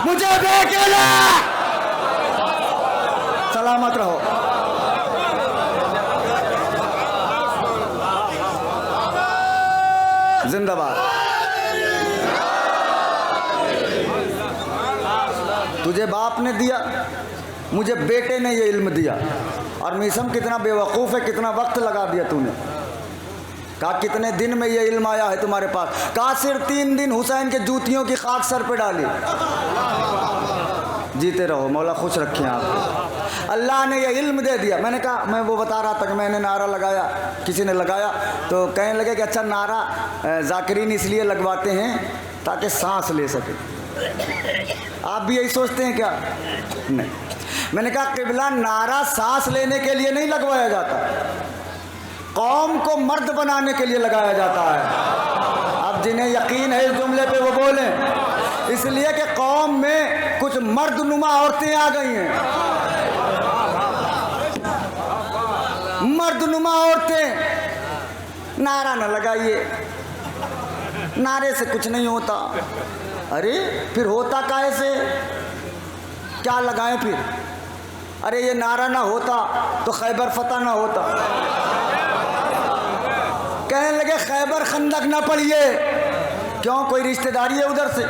Speaker 1: मुझे बेटे ने। सलामत रहो। जिंदाबाद। तुझे बाप ने दिया, मुझे बेटे ने ये इल्म दिया। और मीसम कितना बेवकूफ़ है, कितना वक्त लगा दिया तूने। कहा कितने दिन में ये इल्म आया है तुम्हारे पास। कहा सिर्फ 3 दिन हुसैन के जूतियों की खाक सर पे डाली। जीते रहो, मौला खुश रखें आप। अल्लाह ने ये इल्म दे दिया। मैंने कहा, मैं वो बता रहा था कि मैंने नारा लगाया, किसी ने लगाया तो कहने लगे कि अच्छा नारा जाकिरीन इसलिए लगवाते हैं ताकि सांस ले सके। आप भी यही सोचते हैं क्या? नहीं। मैंने कहा किबला नारा सांस लेने के लिए नहीं लगवाया जाता, कौम को मर्द बनाने के लिए लगाया जाता है। अब जिन्हें यकीन है इस जुमले पे वो बोलें, इसलिए कि कौम में कुछ मर्दनुमा औरतें आ गई हैं। मर्दनुमा औरतें। नारा न लगाइए, नारे से कुछ नहीं होता। अरे फिर होता काहे से? क्या लगाएं फिर? अरे ये नारा ना होता तो खैबर फतह ना होता। कहने लगे खैबर खंदक ना पड़िए। क्यों, कोई रिश्तेदारी है उधर से?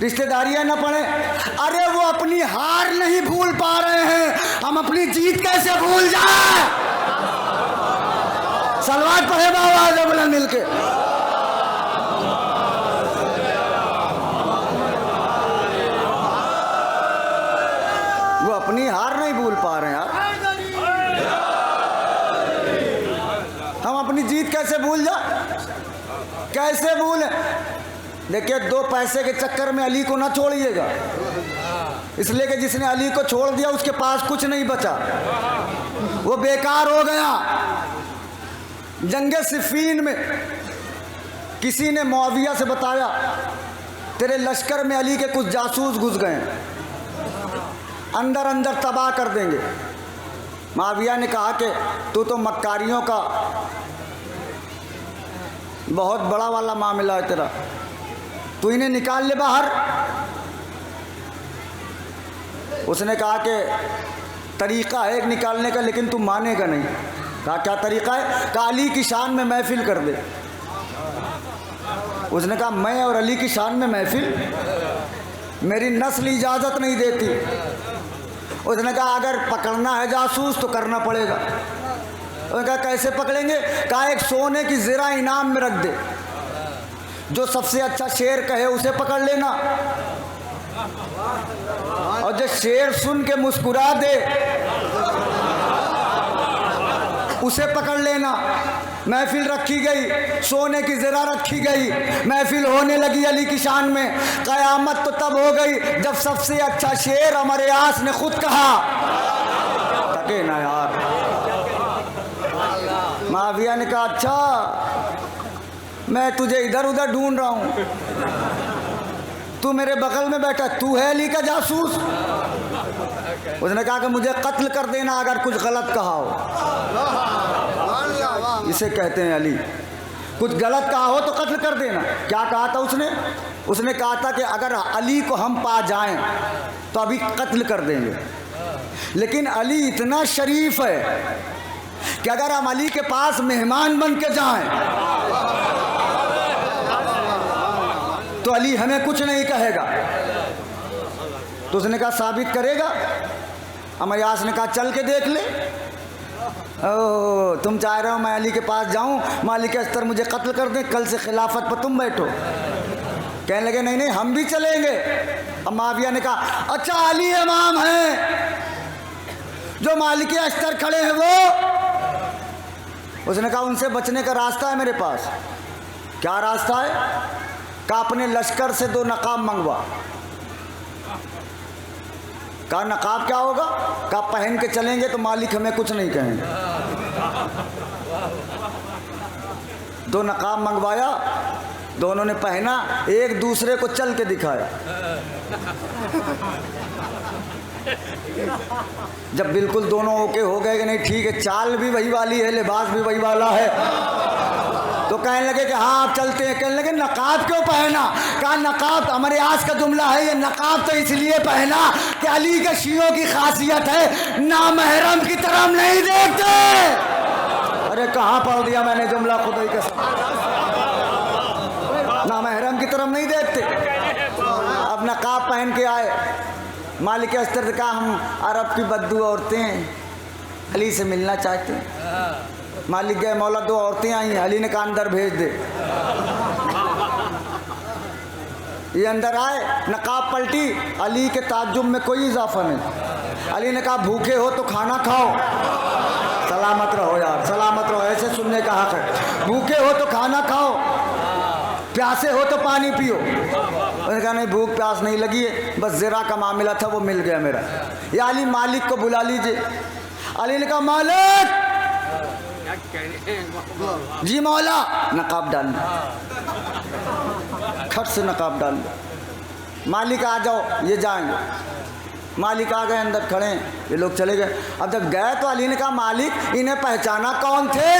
Speaker 1: रिश्तेदारियां ना पड़े। अरे वो अपनी हार नहीं भूल पा रहे हैं, हम अपनी जीत कैसे भूल जाए। सलवात पढ़े बाबा बुलंद मिलके। वो अपनी हार नहीं भूल पा रहे हैं यार। हम अपनी जीत कैसे भूल जाए, कैसे भूलें। देखिए 2 पैसे के चक्कर में अली को ना छोड़िएगा, इसलिए कि जिसने अली को छोड़ दिया उसके पास कुछ नहीं बचा, वो बेकार हो गया। जंगे सिफ़ीन में किसी ने मुआविया से बताया तेरे लश्कर में अली के कुछ जासूस घुस गए, अंदर अंदर तबाह कर देंगे। मुआविया ने कहा कि तू तो मक्कारियों का बहुत बड़ा वाला मामला है तेरा, तू इन्हें निकाल ले बाहर। उसने कहा कि तरीक़ा है एक निकालने का, लेकिन तू मानेगा नहीं। कहा क्या तरीक़ा है? कहा अली की शान में महफिल कर दे। उसने कहा मैं और अली की शान में महफिल? मेरी नस्ल इजाज़त नहीं देती। उसने कहा अगर पकड़ना है जासूस तो करना पड़ेगा। उसने कहा कैसे पकड़ेंगे? कहा एक सोने की ज़रा इनाम में रख दे, जो सबसे अच्छा शेर कहे उसे पकड़ लेना, और जो शेर सुन के मुस्कुरा दे उसे पकड़ लेना। महफिल रखी गई, सोने की ज़रा रखी गई, महफिल होने लगी अली की शान में। क़यामत तो तब हो गई जब सबसे अच्छा शेर हमारे आस ने खुद कहा। तके ना यार। माविया ने कहा अच्छा मैं तुझे इधर उधर ढूंढ रहा हूँ, तू मेरे बगल में बैठा, तू है अली का जासूस? उसने कहा कि मुझे कत्ल कर देना अगर कुछ गलत कहा हो। इसे कहते हैं अली। कुछ गलत कहा हो तो कत्ल कर देना। क्या कहा था उसने? उसने कहा था कि अगर अली को हम पा जाएं तो अभी कत्ल कर देंगे, लेकिन अली इतना शरीफ है कि अगर हम अली के पास मेहमान बन के जाएं तो अली हमें कुछ नहीं कहेगा। तो उसने कहा साबित करेगा? अमयास ने कहा चल के देख ले। ओह तुम चाह रहे हो मैं अली के पास जाऊं, मालिक अस्तर मुझे कत्ल कर दे, कल से खिलाफत पर तुम बैठो। कहने लगे नहीं नहीं हम भी चलेंगे। अब माविया ने कहा अच्छा अली इमाम हैं जो मालिक अस्तर खड़े हैं वो? उसने कहा उनसे बचने का रास्ता है मेरे पास। क्या रास्ता है? कहा अपने लश्कर से 2 नकाब मंगवा। कहा नकाब क्या होगा? कहा पहन के चलेंगे तो मालिक हमें कुछ नहीं कहेंगे। 2 नकाब मंगवाया, दोनों ने पहना, एक दूसरे को चल के दिखाया। जब बिल्कुल दोनों ओके हो गए कि नहीं ठीक है, चाल भी वही वाली है, लिबास भी वही वाला है, तो कहने लगे कि हाँ आप चलते हैं। कहने लगे नकाब क्यों पहना? कहा नकाब हमारे आस का जुमला है, ये नकाब तो इसलिए पहना कि अली के शियों की खासियत है नामहरम की तरफ नहीं देखते। अरे कहाँ पढ़ दिया मैंने जुमला खुद ही के साथ। नामहरम की तरफ नहीं देखते। अब नकाब पहन के आए, मालिक अस्तर ने कहा हम अरब की बद्दू औरतें अली से मिलना चाहते हैं। मालिक गए, मौला 2 औरतें आई हैं। अली ने कहा अंदर भेज दे। ये अंदर आए, नकाब पलटी, अली के ताज्जुब में कोई इजाफा नहीं। अली ने कहा भूखे हो तो खाना खाओ। सलामत रहो यार, सलामत रहो, ऐसे सुनने का हक है। भूखे हो तो खाना खाओ, प्यासे हो तो पानी पियो। उन्होंने कहा नहीं भूख प्यास नहीं लगी है, बस ज़रा का मामला था वो मिल गया मेरा। या अली मालिक को बुला लीजिए। अली ने कहा मालिक। जी मौला। नकाब डाल लो, खट से नकाब डाल लो। मालिक आ जाओ, ये जाएंगे। मालिक आ गए, अंदर खड़े हैं, ये लोग चले गए। अब जब गए तो अली ने कहा मालिक इन्हें पहचाना कौन थे?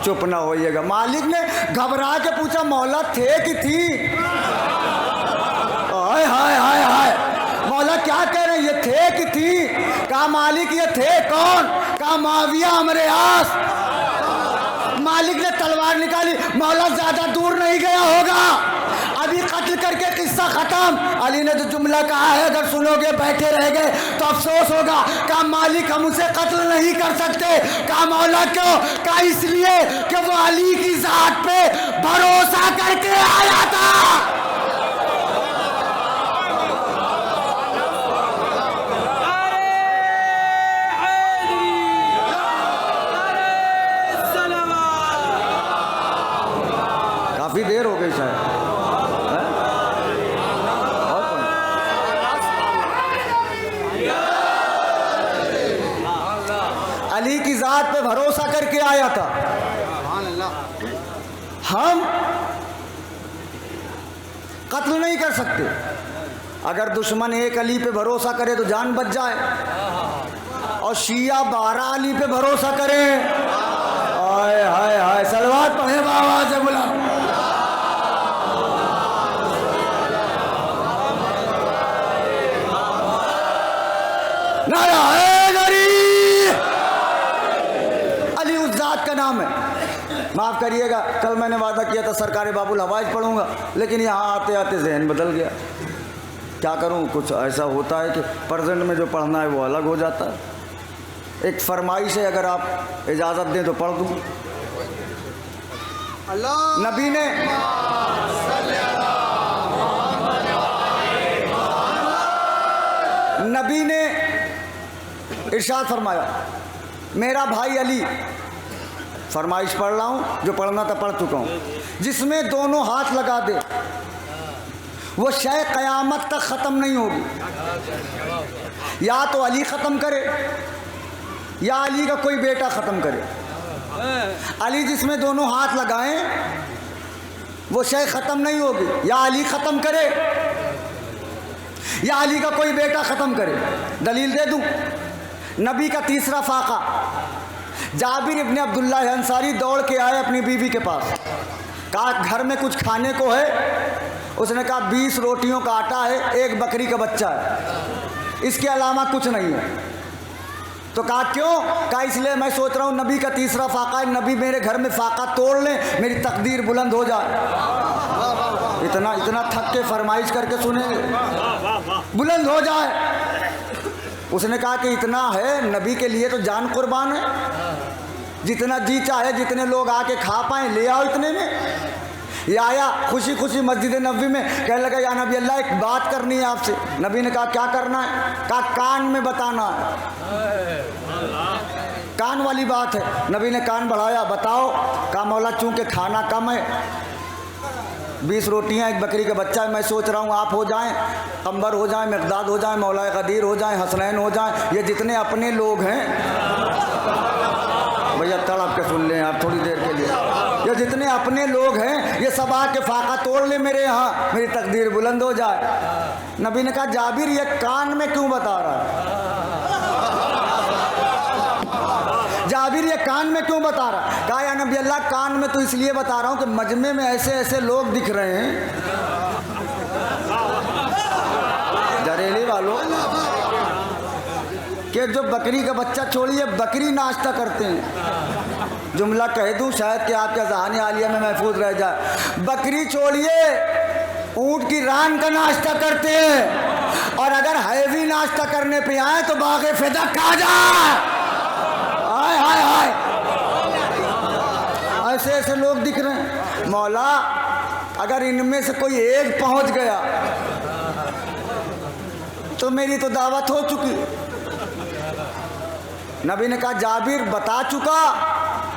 Speaker 1: चुप ना होइएगा। मालिक ने घबरा के पूछा मौला थे कि थी? हाय हाय हाय हाय, मौला क्या कह रहे हैं, ये थे कि थी? कहा मालिक ये थे। कौन? कहा माविया हमारे आस। मालिक ने तलवार निकाली, मौला ज्यादा दूर नहीं गया होगा, अभी कत्ल करके किस्सा खत्म। अली ने जो जुमला कहा है अगर सुनोगे बैठे रह गए तो अफसोस होगा। कहा मालिक हम उसे कत्ल नहीं कर सकते। कहा मौला क्यों? कहा इसलिए कि वो अली की जात पे भरोसा करके आया था। काफी देर हो गई शायद। अली की जात पे भरोसा करके आया था। हम कत्ल नहीं कर सकते। अगर दुश्मन एक अली पे भरोसा करे तो जान बच जाए, और शिया 12 अली पे भरोसा करे। हाय हाय हाय, सलवात पढ़े बाबा से बुला। नारा हैदरी। अली उस जात का नाम है। माफ़ करिएगा, कल मैंने वादा किया था सरकारी बाबुल हवाइज पढ़ूंगा, लेकिन यहाँ आते आते जहन बदल गया। क्या करूँ, कुछ ऐसा होता है कि प्रेजेंट में जो पढ़ना है वो अलग हो जाता है। एक फरमाइश है, अगर आप इजाज़त दें तो पढ़ दूँ। नबी ने इरशाद फरमाया, मेरा भाई अली, फरमाइश पढ़ रहा हूँ, जो पढ़ना था पढ़ चुका हूँ, जिसमें दोनों हाथ लगा दे वो शय क़यामत तक ख़त्म नहीं होगी। या तो अली ख़त्म करे या अली का कोई बेटा ख़त्म करे। अली जिसमें दोनों हाथ लगाएं वो शय ख़त्म नहीं होगी। या अली ख़त्म करे या अली का कोई बेटा ख़त्म करे। दलील दे दूं, नबी का तीसरा फाका, जाबिर इब्ने अब्दुल्लाह अंसारी दौड़ के आए अपनी बीवी के पास, कहा घर में कुछ खाने को है? उसने कहा 20 रोटियों का आटा है, एक बकरी का बच्चा है, इसके अलावा कुछ नहीं है। तो कहा क्यों? कहा इसलिए मैं सोच रहा हूँ नबी का तीसरा फाका है, नबी मेरे घर में फाका तोड़ लें, मेरी तकदीर बुलंद हो जाए। इतना इतना थक के फरमाइश करके सुनेंगे, बुलंद हो जाए। उसने कहा कि इतना है, नबी के लिए तो जान कुर्बान है, जितना जी चाहे जितने लोग आके खा पाए ले आओ इतने में। ये आया खुशी खुशी मस्जिद नबी में, कहने लगा या नबी अल्लाह एक बात करनी है आपसे। नबी ने कहा क्या करना है? कहा कान में बताना है, कान वाली बात है। नबी ने कान बढ़ाया, बताओ। कहा मौला चूँकि खाना कम है, 20 रोटियां, एक बकरी का बच्चा है, मैं सोच रहा हूँ आप हो जाएं, कंबर हो जाएं, मिक़दाद हो जाएं, मौला क़दीर हो जाएं, हसनैन हो जाएं, ये जितने अपने लोग हैं, भैया तड़प के सुन लें आप थोड़ी देर के लिए, ये जितने अपने लोग हैं ये सब आके फाका तोड़ ले मेरे यहाँ, मेरी तकदीर बुलंद हो जाए। नबी ने कहा जाबिर ये कान में क्यों बता रहा है? जाबिर ये कान में क्यों बता रहा? कहा या नबी अल्लाह कान में तो इसलिए बता रहा हूँ कि मजमे में ऐसे ऐसे लोग दिख रहे हैं, जरेली वालों, कि जो बकरी का बच्चा छोड़िए बकरी नाश्ता करते हैं। जुमला कह दूँ शायद कि आपके ज़हानी आलिया में महफूज रह जाए। बकरी छोड़िए ऊँट की रान का नाश्ता करते हैं, और अगर हैवी नाश्ता करने पे आए तो बागे फिदा खा जाए। हाय हाय हाय, ऐसे ऐसे लोग दिख रहे हैं। मौला अगर इनमें से कोई एक पहुंच गया तो मेरी तो दावत हो चुकी। नबी ने कहा जाबिर बता चुका?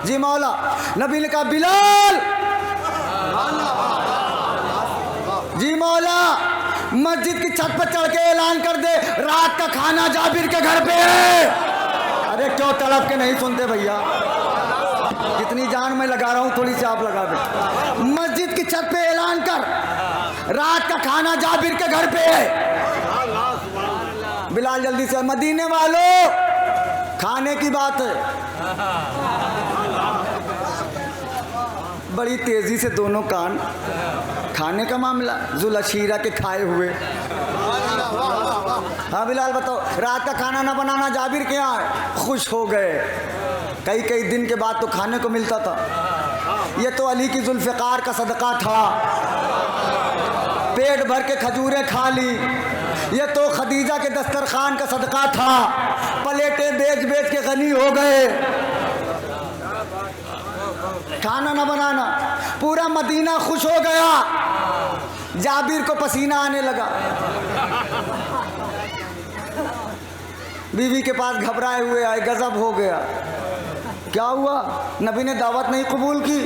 Speaker 1: जी मौला। नबी ने कहा बिलाल। जी मौला। मस्जिद की छत पर चढ़ के ऐलान कर दे रात का खाना जाबिर के घर पे है। अरे क्यों तड़प के नहीं सुनते भैया? जितनी जान मैं लगा रहा हूँ थोड़ी सी आप लगा दे। मस्जिद की छत पे ऐलान कर रात का खाना जाबिर के घर पे है। बिलाल जल्दी से, मदीने वालों खाने की बात है। बड़ी तेजी से दोनों कान, खाने का मामला, जुलशीरा के खाए हुए। हाँ बिलाल बताओ, रात का खाना ना बनाना जाबिर के यहाँ है। खुश हो गए, कई कई दिन के बाद तो खाने को मिलता था। ये तो अली की जुल्फ़िकार का सदका था, पेट भर के खजूरें खा ली। ये तो खदीजा के दस्तरखान का सदका था, प्लेटें बेच बेच के गनी हो गए। खाना ना बनाना, पूरा मदीना खुश हो गया। जाबिर को पसीना आने लगा। बीवी के पास घबराए हुए आए, गजब हो गया। क्या हुआ? नबी ने दावत नहीं कबूल की,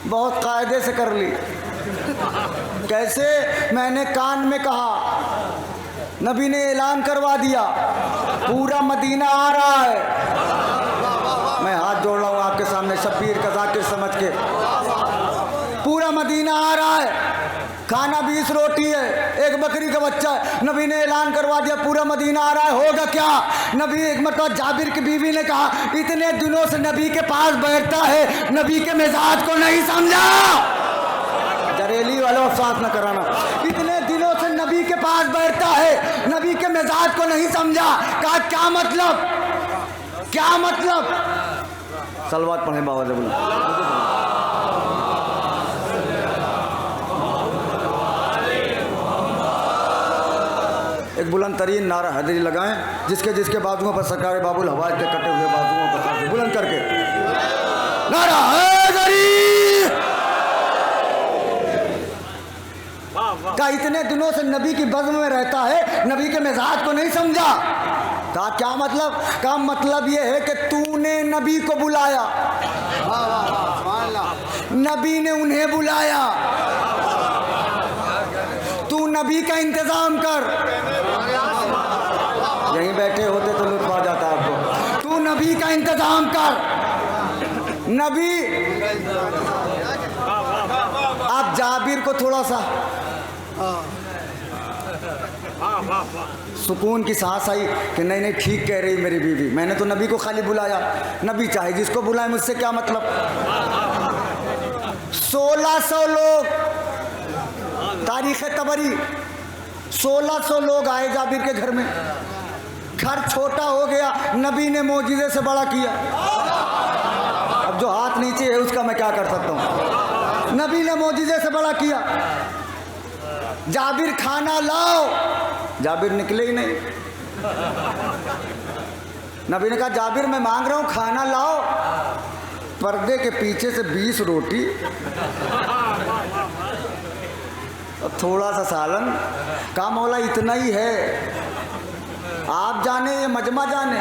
Speaker 1: बहुत कायदे से कर ली। कैसे? मैंने कान में कहा, नबी ने ऐलान करवा दिया, पूरा मदीना आ रहा है। मैं हाथ जोड़ रहा हूँ आपके सामने शब्बीर का ज़ाकिर समझ के। पूरा मदीना आ रहा है, खाना 20 रोटी है, एक बकरी का बच्चा है। नबी ने ऐलान करवा दिया पूरा मदीना आ रहा है। होगा क्या? नबी एक मरतबा जाबिर की बीवी ने कहा, इतने दिनों से नबी के पास बैठता है, नबी के मिजाज को नहीं समझा। जरेली वालों साथ न कराना। इतने दिनों से नबी के पास बैठता है, नबी के मिजाज को नहीं समझा। कहा क्या मतलब, क्या मतलब? सलवात पढ़े बाबा जब एक बुलंद तरीन नारा हैदरी लगाएं, जिसके जिसके बाजुओं पर सरकार बाबुल हवाज के कटे हुए बाजुओं पर बुलंद करके नारा हैदरी। का इतने दिनों से नबी की बज़्म में रहता है, नबी के मिजाज को नहीं समझा। कहा क्या मतलब? का मतलब ये है कि तूने नबी को बुलाया, नबी ने उन्हें बुलाया, तू नबी का इंतजाम कर। यहीं बैठे होते तो लुत्फ आ जाता आपको। तू नबी का इंतजाम कर। नबी, आप जाबिर को थोड़ा सा सुकून की सांस आई कि नहीं नहीं ठीक कह रही मेरी बीवी, मैंने तो नबी को खाली बुलाया, नबी चाहे जिसको बुलाए, मुझसे क्या मतलब। 1600 लोग, तारीख तबरी 1600 लोग आए जाबिर के घर में। घर छोटा हो गया, नबी ने मौजिज़े से बड़ा किया। अब जो हाथ नीचे है उसका मैं क्या कर सकता हूँ। नबी ने मौजिज़े से बड़ा किया। जाबिर खाना लाओ, जाबिर निकले ही नहीं। नबी ने कहा जाबिर मैं मांग रहा हूँ खाना लाओ। पर्दे के पीछे से 20 रोटी और थोड़ा सा सालन। का मौला इतना ही है, आप जाने ये मजमा जाने।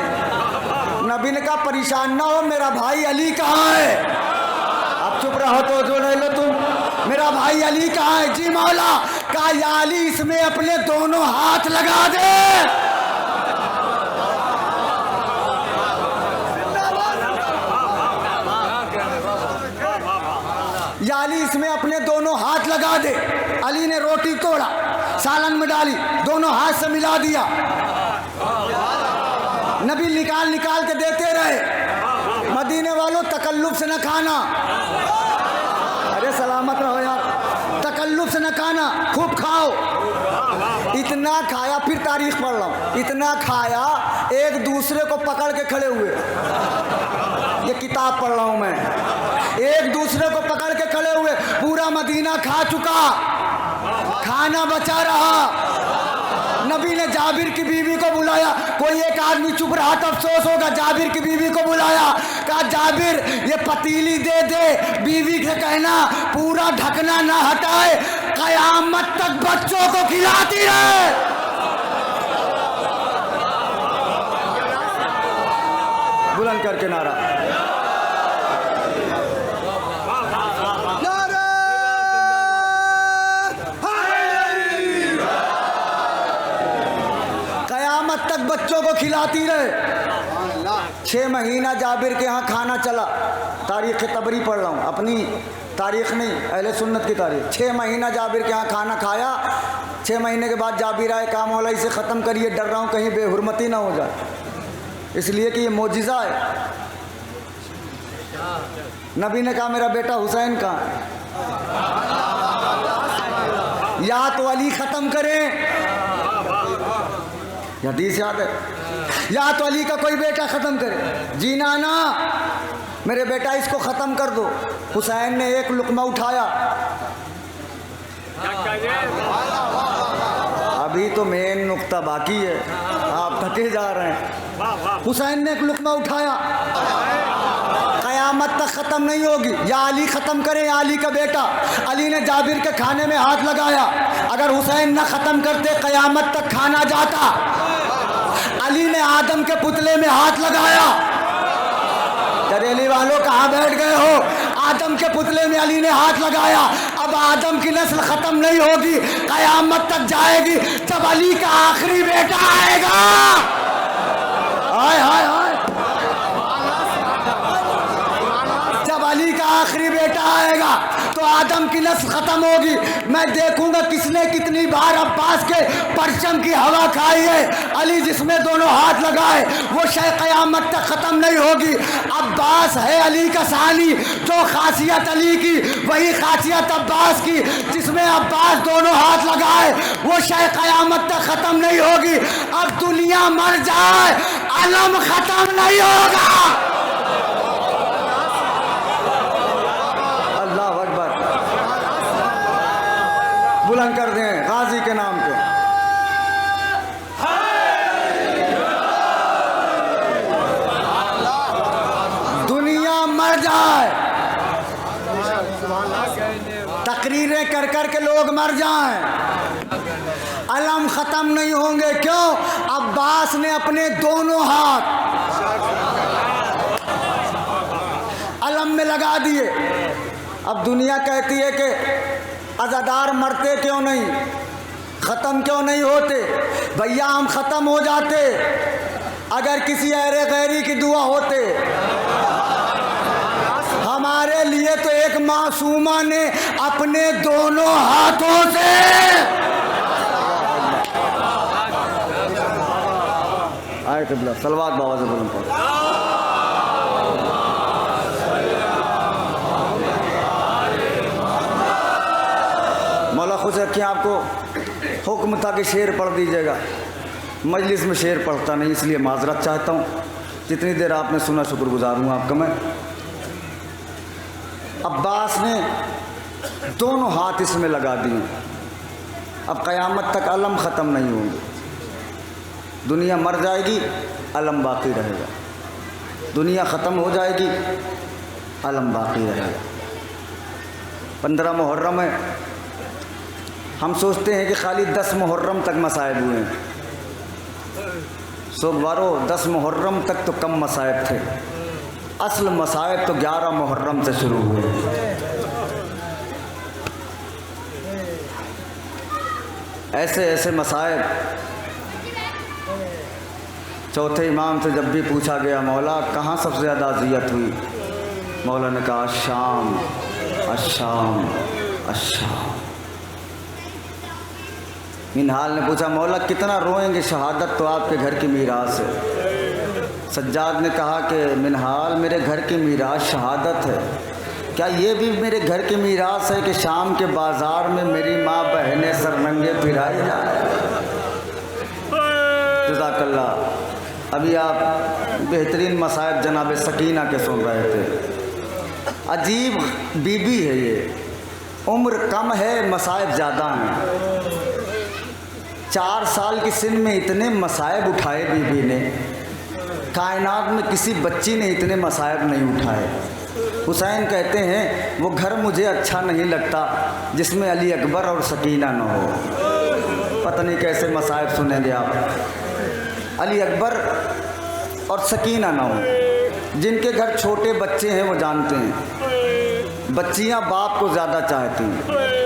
Speaker 1: नबी ने कहा परेशान ना हो, मेरा भाई अली कहाँ है? आप चुप रहो तो जो नहीं लो तुम। मेरा भाई अली कहाँ है? जी मौला। कहा या अली इसमें अपने दोनों हाथ लगा दे। या अली इसमें अपने दोनों हाथ लगा दे। अली ने रोटी तोड़ा, सालन में डाली, दोनों हाथ से मिला दिया। नबी निकाल निकाल के देते रहे। मदीने वालों तकल्लुफ से न खाना। अरे सलामत रहो यार, तकल्लुफ से न खाना, खूब खाओ। इतना खाया, फिर तारीख पढ़ रहा हूँ, इतना खाया एक दूसरे को पकड़ के खड़े हुए। ये किताब पढ़ रहा हूँ मैं। एक दूसरे को पकड़ के खड़े हुए, पूरा मदीना खा चुका, खाना बचा रहा। नबी ने जाबिर की बीवी को बुलाया। कोई एक आदमी चुप रहा तो अफसोस होगा। जाबिर की बीवी को बुलाया, कहा जाबिर ये पतीली दे दे, बीवी से कहना पूरा ढकना ना हटाए, कयामत तक बच्चों को खिलाती रहे। बुलंद करके नारा। तक बच्चों को खिलाती रहे। 6 महीना जाबिर के यहाँ खाना चला। तारीख तबरी पढ़ रहा हूँ, अपनी तारीख नहीं, अहले सुन्नत की तारीख। 6 महीना जाबिर के यहाँ खाना खाया। 6 महीने के बाद जाबिर आए, काम मौला इसे ख़त्म करिए, डर रहा हूँ कहीं बेहुरमती ना हो जाए, इसलिए कि ये मोजिज़ा है। नबी ने कहा मेरा बेटा हुसैन कहाँ है? या तो अली ख़त्म करें, हदीस याद है, या तो अली का कोई बेटा ख़त्म करे। जी नाना मेरे बेटा इसको ख़त्म कर दो। हुसैन ने एक लुक़मा उठाया। अभी तो मेन नुक्ता बाकी है, आप थके जा रहे हैं। हुसैन ने एक लुक़मा उठाया। क़यामत तक ख़त्म नहीं होगी, या अली ख़त्म करे या अली का बेटा। अली ने जाबिर के खाने में हाथ लगाया। अगर हुसैन न ख़त्म करते क़यामत तक खाना जाता। अली ने आदम के पुतले में हाथ लगाया। बरेली वालों कहाँ बैठ गए हो? आदम के पुतले में अली ने हाथ लगाया। अब आदम की नस्ल ख़त्म नहीं होगी, क़यामत तक जाएगी जब अली का आखिरी बेटा आएगा। हाय हाय हाय, जब अली का आखिरी बेटा आएगा तो आदम की नस्ल खत्म होगी। मैं देखूंगा किसने कितनी बार अब्बास के परचम की हवा खाई है। अली जिसमें दोनों हाथ लगाए वो शय क़यामत तक खत्म नहीं होगी। अब्बास है अली का सानी, जो खासियत अली की वही खासियत अब्बास की। जिसमें अब्बास दोनों हाथ लगाए वो शय क़यामत तक खत्म नहीं होगी। अब दुनिया मर जाए अलम खत्म नहीं होगा। अल्लाह अकबर, बुलंद कर दें गाजी के नाम पे। दुनिया मर जाए, तकरीरें कर कर के लोग मर जाएं, अलम खत्म नहीं होंगे। क्यों? अब्बास ने अपने दोनों हाथ अलम में लगा दिए। अब दुनिया कहती है कि अज़ादार मरते क्यों नहीं, ख़त्म क्यों नहीं होते। भैया हम ख़त्म हो जाते अगर किसी अहरे गैरी की दुआ होते। हमारे लिए तो एक मासूमा ने अपने दोनों हाथों से आए क़िबला सलवात बाबा से बुलंद पढ़ो। मौला खुश रखिए। आपको हुक्म था कि शेर पढ़ दीजिएगा, मजलिस में शेर पढ़ता नहीं, इसलिए माजरत चाहता हूँ। जितनी देर आपने सुना शुक्रगुजार हूँ आपका मैं। अब्बास ने दोनों हाथ इसमें लगा दिए। अब क़यामत तक अलम ख़त्म नहीं होंगे। दुनिया मर जाएगी, अलम बाकी रहेगा। दुनिया ख़त्म हो जाएगी, अलम बाकी रहेगा। 15 मुहर्रम है, हम सोचते हैं कि खाली 10 मुहर्रम तक मसाइब हुए हैं। सोमवारों 10 मुहर्रम तक तो कम मसाइब थे, असल मसाइब तो 11 मुहर्रम से शुरू हुए। ऐसे ऐसे मसाइब। चौथे इमाम से जब भी पूछा गया मौला कहाँ सबसे ज़्यादा अज़ियत हुई, मौला ने कहा शाम, अशाम, अशाम। मिनहाल ने पूछा मौला कितना रोएंगे, शहादत तो आपके घर की मीरास है। सज्जाद ने कहा कि मिनहाल मेरे घर की मीरास शहादत है, क्या ये भी मेरे घर की मीरास है कि शाम के बाज़ार में मेरी माँ बहनें सरनंगे फिराई जाए। जज़ाकल्लाह। अभी आप बेहतरीन मसाइब जनाब सकीना के सुन रहे थे। अजीब बीबी है ये, उम्र कम है मसाइब ज़्यादा हैं। 4 साल की सिन में इतने मसाइब उठाए बीबी ने, कायनात में किसी बच्ची ने इतने मसाइब नहीं उठाए। हुसैन कहते हैं वो घर मुझे अच्छा नहीं लगता जिसमें अली अकबर और सकीना न हो। पता नहीं कैसे मसाइब सुनेंगे आप। अली अकबर और सकीना ना हो। जिनके घर छोटे बच्चे हैं वो जानते हैं, बच्चियां बाप को ज़्यादा चाहती हैं।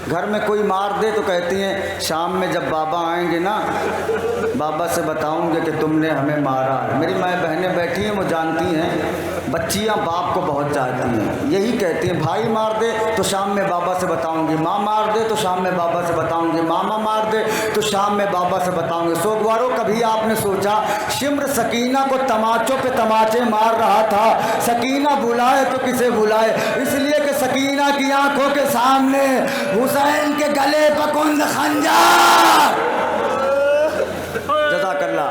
Speaker 1: घर में कोई मार दे तो कहती हैं शाम में जब बाबा आएंगे ना, बाबा से बताऊंगे कि तुमने हमें मारा। मेरी माँ बहनें बैठी हैं, वो जानती हैं बच्चियां बाप को बहुत चाहती हैं। यही कहती हैं भाई मार दे तो शाम में बाबा से बताऊंगी, माँ मार दे तो शाम में बाबा से बताऊंगी, मामा मार दे तो शाम में बाबा से बताऊंगी। सोगवारों कभी आपने सोचा शिम्र सकीना को तमाचों पे तमाचे मार रहा था, सकीना बुलाए तो किसे बुलाए, इसलिए कि सकीना की आंखों के सामने हुसैन के गले पर कुंद खंजर। जज़ाकल्लाह।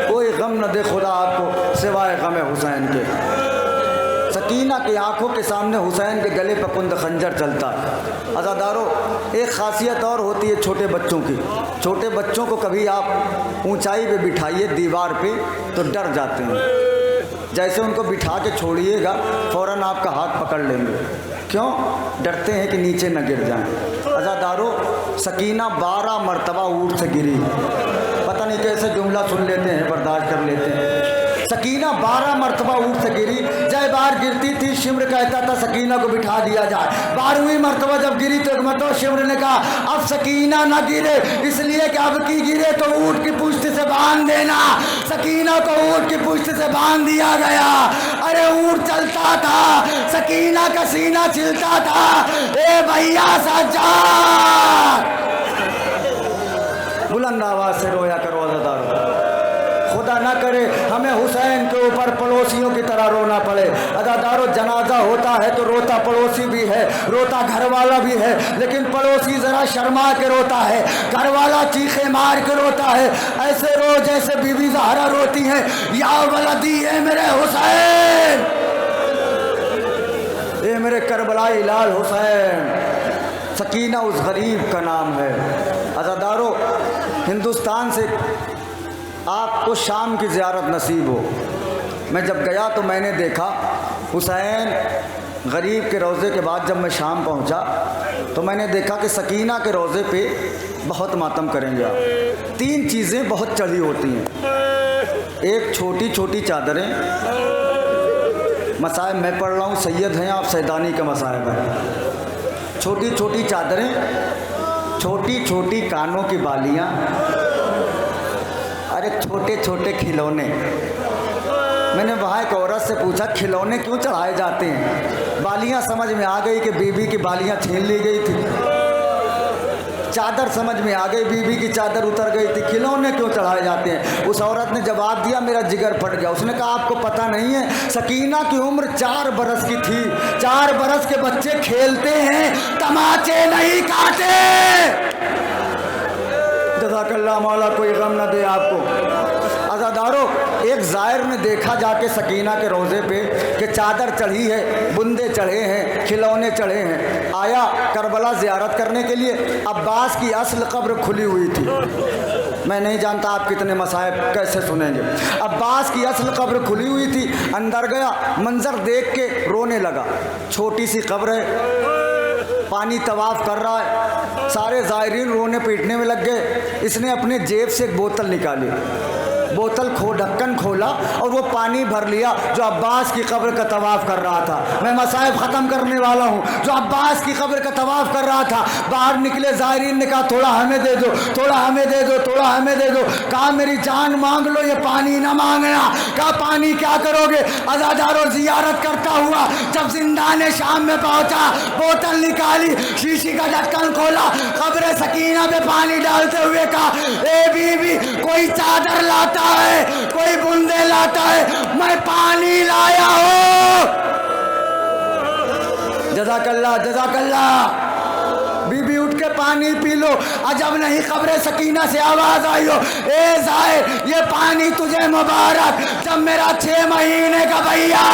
Speaker 1: कोई गम न दे खुदा आपको सिवाय गम हुसैन के। सकीना की आंखों के सामने हुसैन के गले पर कुंद खंजर चलता। अज़ादारों, एक खासियत और होती है छोटे बच्चों की। छोटे बच्चों को कभी आप ऊंचाई पे बिठाइए दीवार पे तो डर जाते हैं। जैसे उनको बिठा के छोड़िएगा फ़ौरन आपका हाथ पकड़ लेंगे। क्यों? डरते हैं कि नीचे न गिर जाएं। अज़ादारों, सकीना 12 मरतबा ऊँट से गिरी। पता नहीं कैसे जुमला सुन लेते हैं, बर्दाश्त कर लेते हैं। सकीना 12 मरतबा ऊँट से गिरी। जय बार गिरती थी शिम्र कहता था सकीना को बिठा दिया जाए। 12वीं मरतबा जब गिरी तो एक मरतबा शिम्र ने कहा अब सकीना ना गिरे, इसलिए कि अब की गिरे तो ऊँट की पुष्टि से बांध देना।
Speaker 2: सकीना को ऊँट की पुष्ट से बांध दिया गया। अरे ऊँट चलता था, सकीना का सीना छिलता था। ए भैया सज्जाद, बुलंद आवाज से रोया करो अज़ादारों। खुदा ना करे हमें हुसैन के ऊपर पड़ोसियों की तरह रोना पड़े। अज़ादारों, जनाजा होता है तो रोता पड़ोसी भी है, रोता घर वाला भी है, लेकिन पड़ोसी जरा शर्मा के रोता है, घर वाला चीखे मार के रोता है। ऐसे रो जैसे बीबी ज़हरा रोती है, या वलदी ए मेरे हुसैन, ए मेरे करबलाई लाल हुसैन। सकीना उस गरीब का नाम है। अज़ादारों, हिंदुस्तान से आपको शाम की ज़ियारत नसीब हो। मैं जब गया तो मैंने देखा हुसैन गरीब के रोज़े के बाद जब मैं शाम पहुंचा तो मैंने देखा कि सकीना के रोज़े पे बहुत मातम करेंगे आप। 3 चीज़ें बहुत चढ़ी होती हैं। एक छोटी छोटी चादरें, मसाइब मैं पढ़ रहा हूँ, सैयद हैं आप, सैदानी का मसाइब है। छोटी छोटी चादरें, छोटी छोटी कानों की बालियाँ, अरे छोटे छोटे खिलौने। मैंने वहाँ एक औरत से पूछा खिलौने क्यों चढ़ाए जाते हैं? बालियाँ समझ में आ गई कि बीबी की बालियाँ छीन ली गई थी। चादर समझ में आ गई, बीबी की चादर उतर गई थी। खिलौने क्यों चढ़ाए जाते हैं? उस औरत ने जवाब दिया, मेरा जिगर फट गया। उसने कहा आपको पता नहीं है, सकीना की उम्र 4 बरस की थी। 4 बरस के बच्चे खेलते हैं, तमाचे नहीं काटे। जज़ाकल्लाह मौला, कोई गम न दे आपको। अज़ादारों, एक ज़ायर ने देखा जाके सकीना के रोज़े पे कि चादर चढ़ी है, बुंदे चढ़े हैं, खिलौने चढ़े हैं। आया करबला ज़ियारत करने के लिए। अब्बास की असल कब्र खुली हुई थी। मैं नहीं जानता आप कितने मसाइब कैसे सुनेंगे। अब्बास की असल कब्र खुली हुई थी। अंदर गया, मंज़र देख के रोने लगा। छोटी सी कब्र है, पानी तवाफ़ कर रहा है, सारे ज़ायरीन रोने पीटने में लग गए। इसने अपने जेब से एक बोतल निकाली, बोतल ढक्कन खोला और वो पानी भर लिया जो अब्बास की कब्र का तवाफ़ कर रहा था। मैं मसाइब ख़त्म करने वाला हूँ। जो अब्बास की कब्र का तवाफ़ कर रहा था, बाहर निकले ज़ायरीन ने कहा थोड़ा हमें दे दो, थोड़ा हमें दे दो, थोड़ा हमें दे दो। कहा मेरी जान मांग लो, ये पानी ना मांगना। कहा पानी क्या करोगे? अज़ादारों, ज़ियारत करता हुआ जब ज़िंदाने शाम में पहुँचा, बोतल निकाली, शीशी का ढक्कन खोला, कब्र सकीना पे पानी डालते हुए कहा, ए बीबी, कोई चादर लाता है, कोई बूंदे लाता है, मैं पानी लाया हूं। जज़ाकल्लाह, जज़ाकल्लाह। बीबी उठ के पानी पी लो। अजब नहीं कब्र सकीना से आवाज आई हो, ए ज़ाहिर, ये पानी तुझे मुबारक, जब मेरा 6 महीने का भैया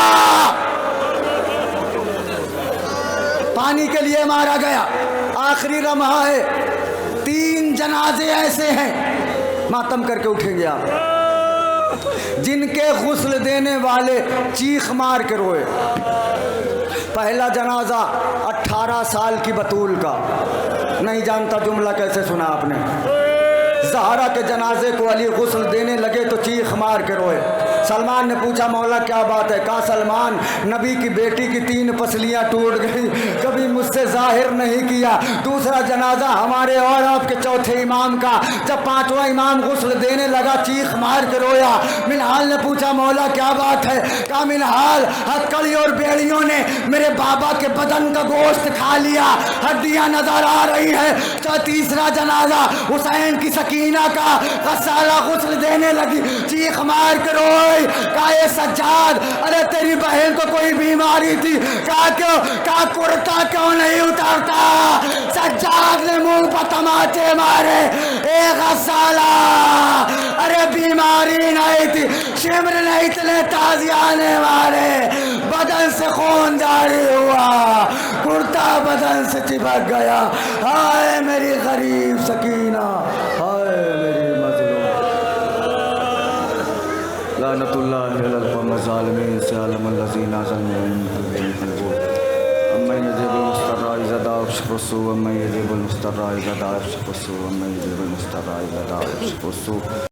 Speaker 2: पानी के लिए मारा गया। आखिरी लम्हा है। 3 जनाजे ऐसे हैं, मातम करके उठेंगे आप, जिनके गुस्ल देने वाले चीख मार के रोए। पहला जनाजा 18 साल की बतूल का, नहीं जानता जुमला कैसे सुना आपने। ज़हरा के जनाजे को अली गुस्ल देने लगे तो चीख मार के रोए। सलमान ने पूछा मौला क्या बात है? कहा सलमान, नबी की बेटी की 3 पसलियाँ टूट गई, कभी मुझसे जाहिर नहीं किया। दूसरा जनाजा हमारे और आपके चौथे इमाम का, जब 5वां इमाम गुस्ल देने लगा चीख मार के रोया। मिनहाल ने पूछा मौला क्या बात है? कहा मिनहाल, हथकड़ी और बेड़ियों ने मेरे बाबा के बदन का गोश्त खा लिया, हड्डियाँ नजर आ रही है। तो तीसरा जनाजा हुसैन की सकीना का, गसाला गुस्ल देने लगी, चीख मार के रोए। कहा ये सज्जाद, अरे तेरी बहन को कोई बीमारी थी, कहा क्यों? कहा कुर्ता क्यों नहीं उतारता? सज्जाद ने मुंह पर तमाचे मारे। ए गसाला, अरे बीमारी नहीं थी, शिमर नहीं, इतने ताजियाने मारे, बदन से खून जारी हुआ, कुर्ता बदन से चिपक गया। हाय मेरी गरीब सकीना, हाय मेरी मजलूम। लानतुल्लाह अलल कौम ज़ालिमीन से अलम लज़ीना ज़लमू अम्मा यजिबुल मुस्तर्रा इज़ा अफ़शफ़ुसू अम्मा यजिबुल मुस्तर्रा इज़ा अफ़शफ़ुसू अम्मा यजिबुल मुस्तर्रा इज़ा अफ़शफ़ुसू।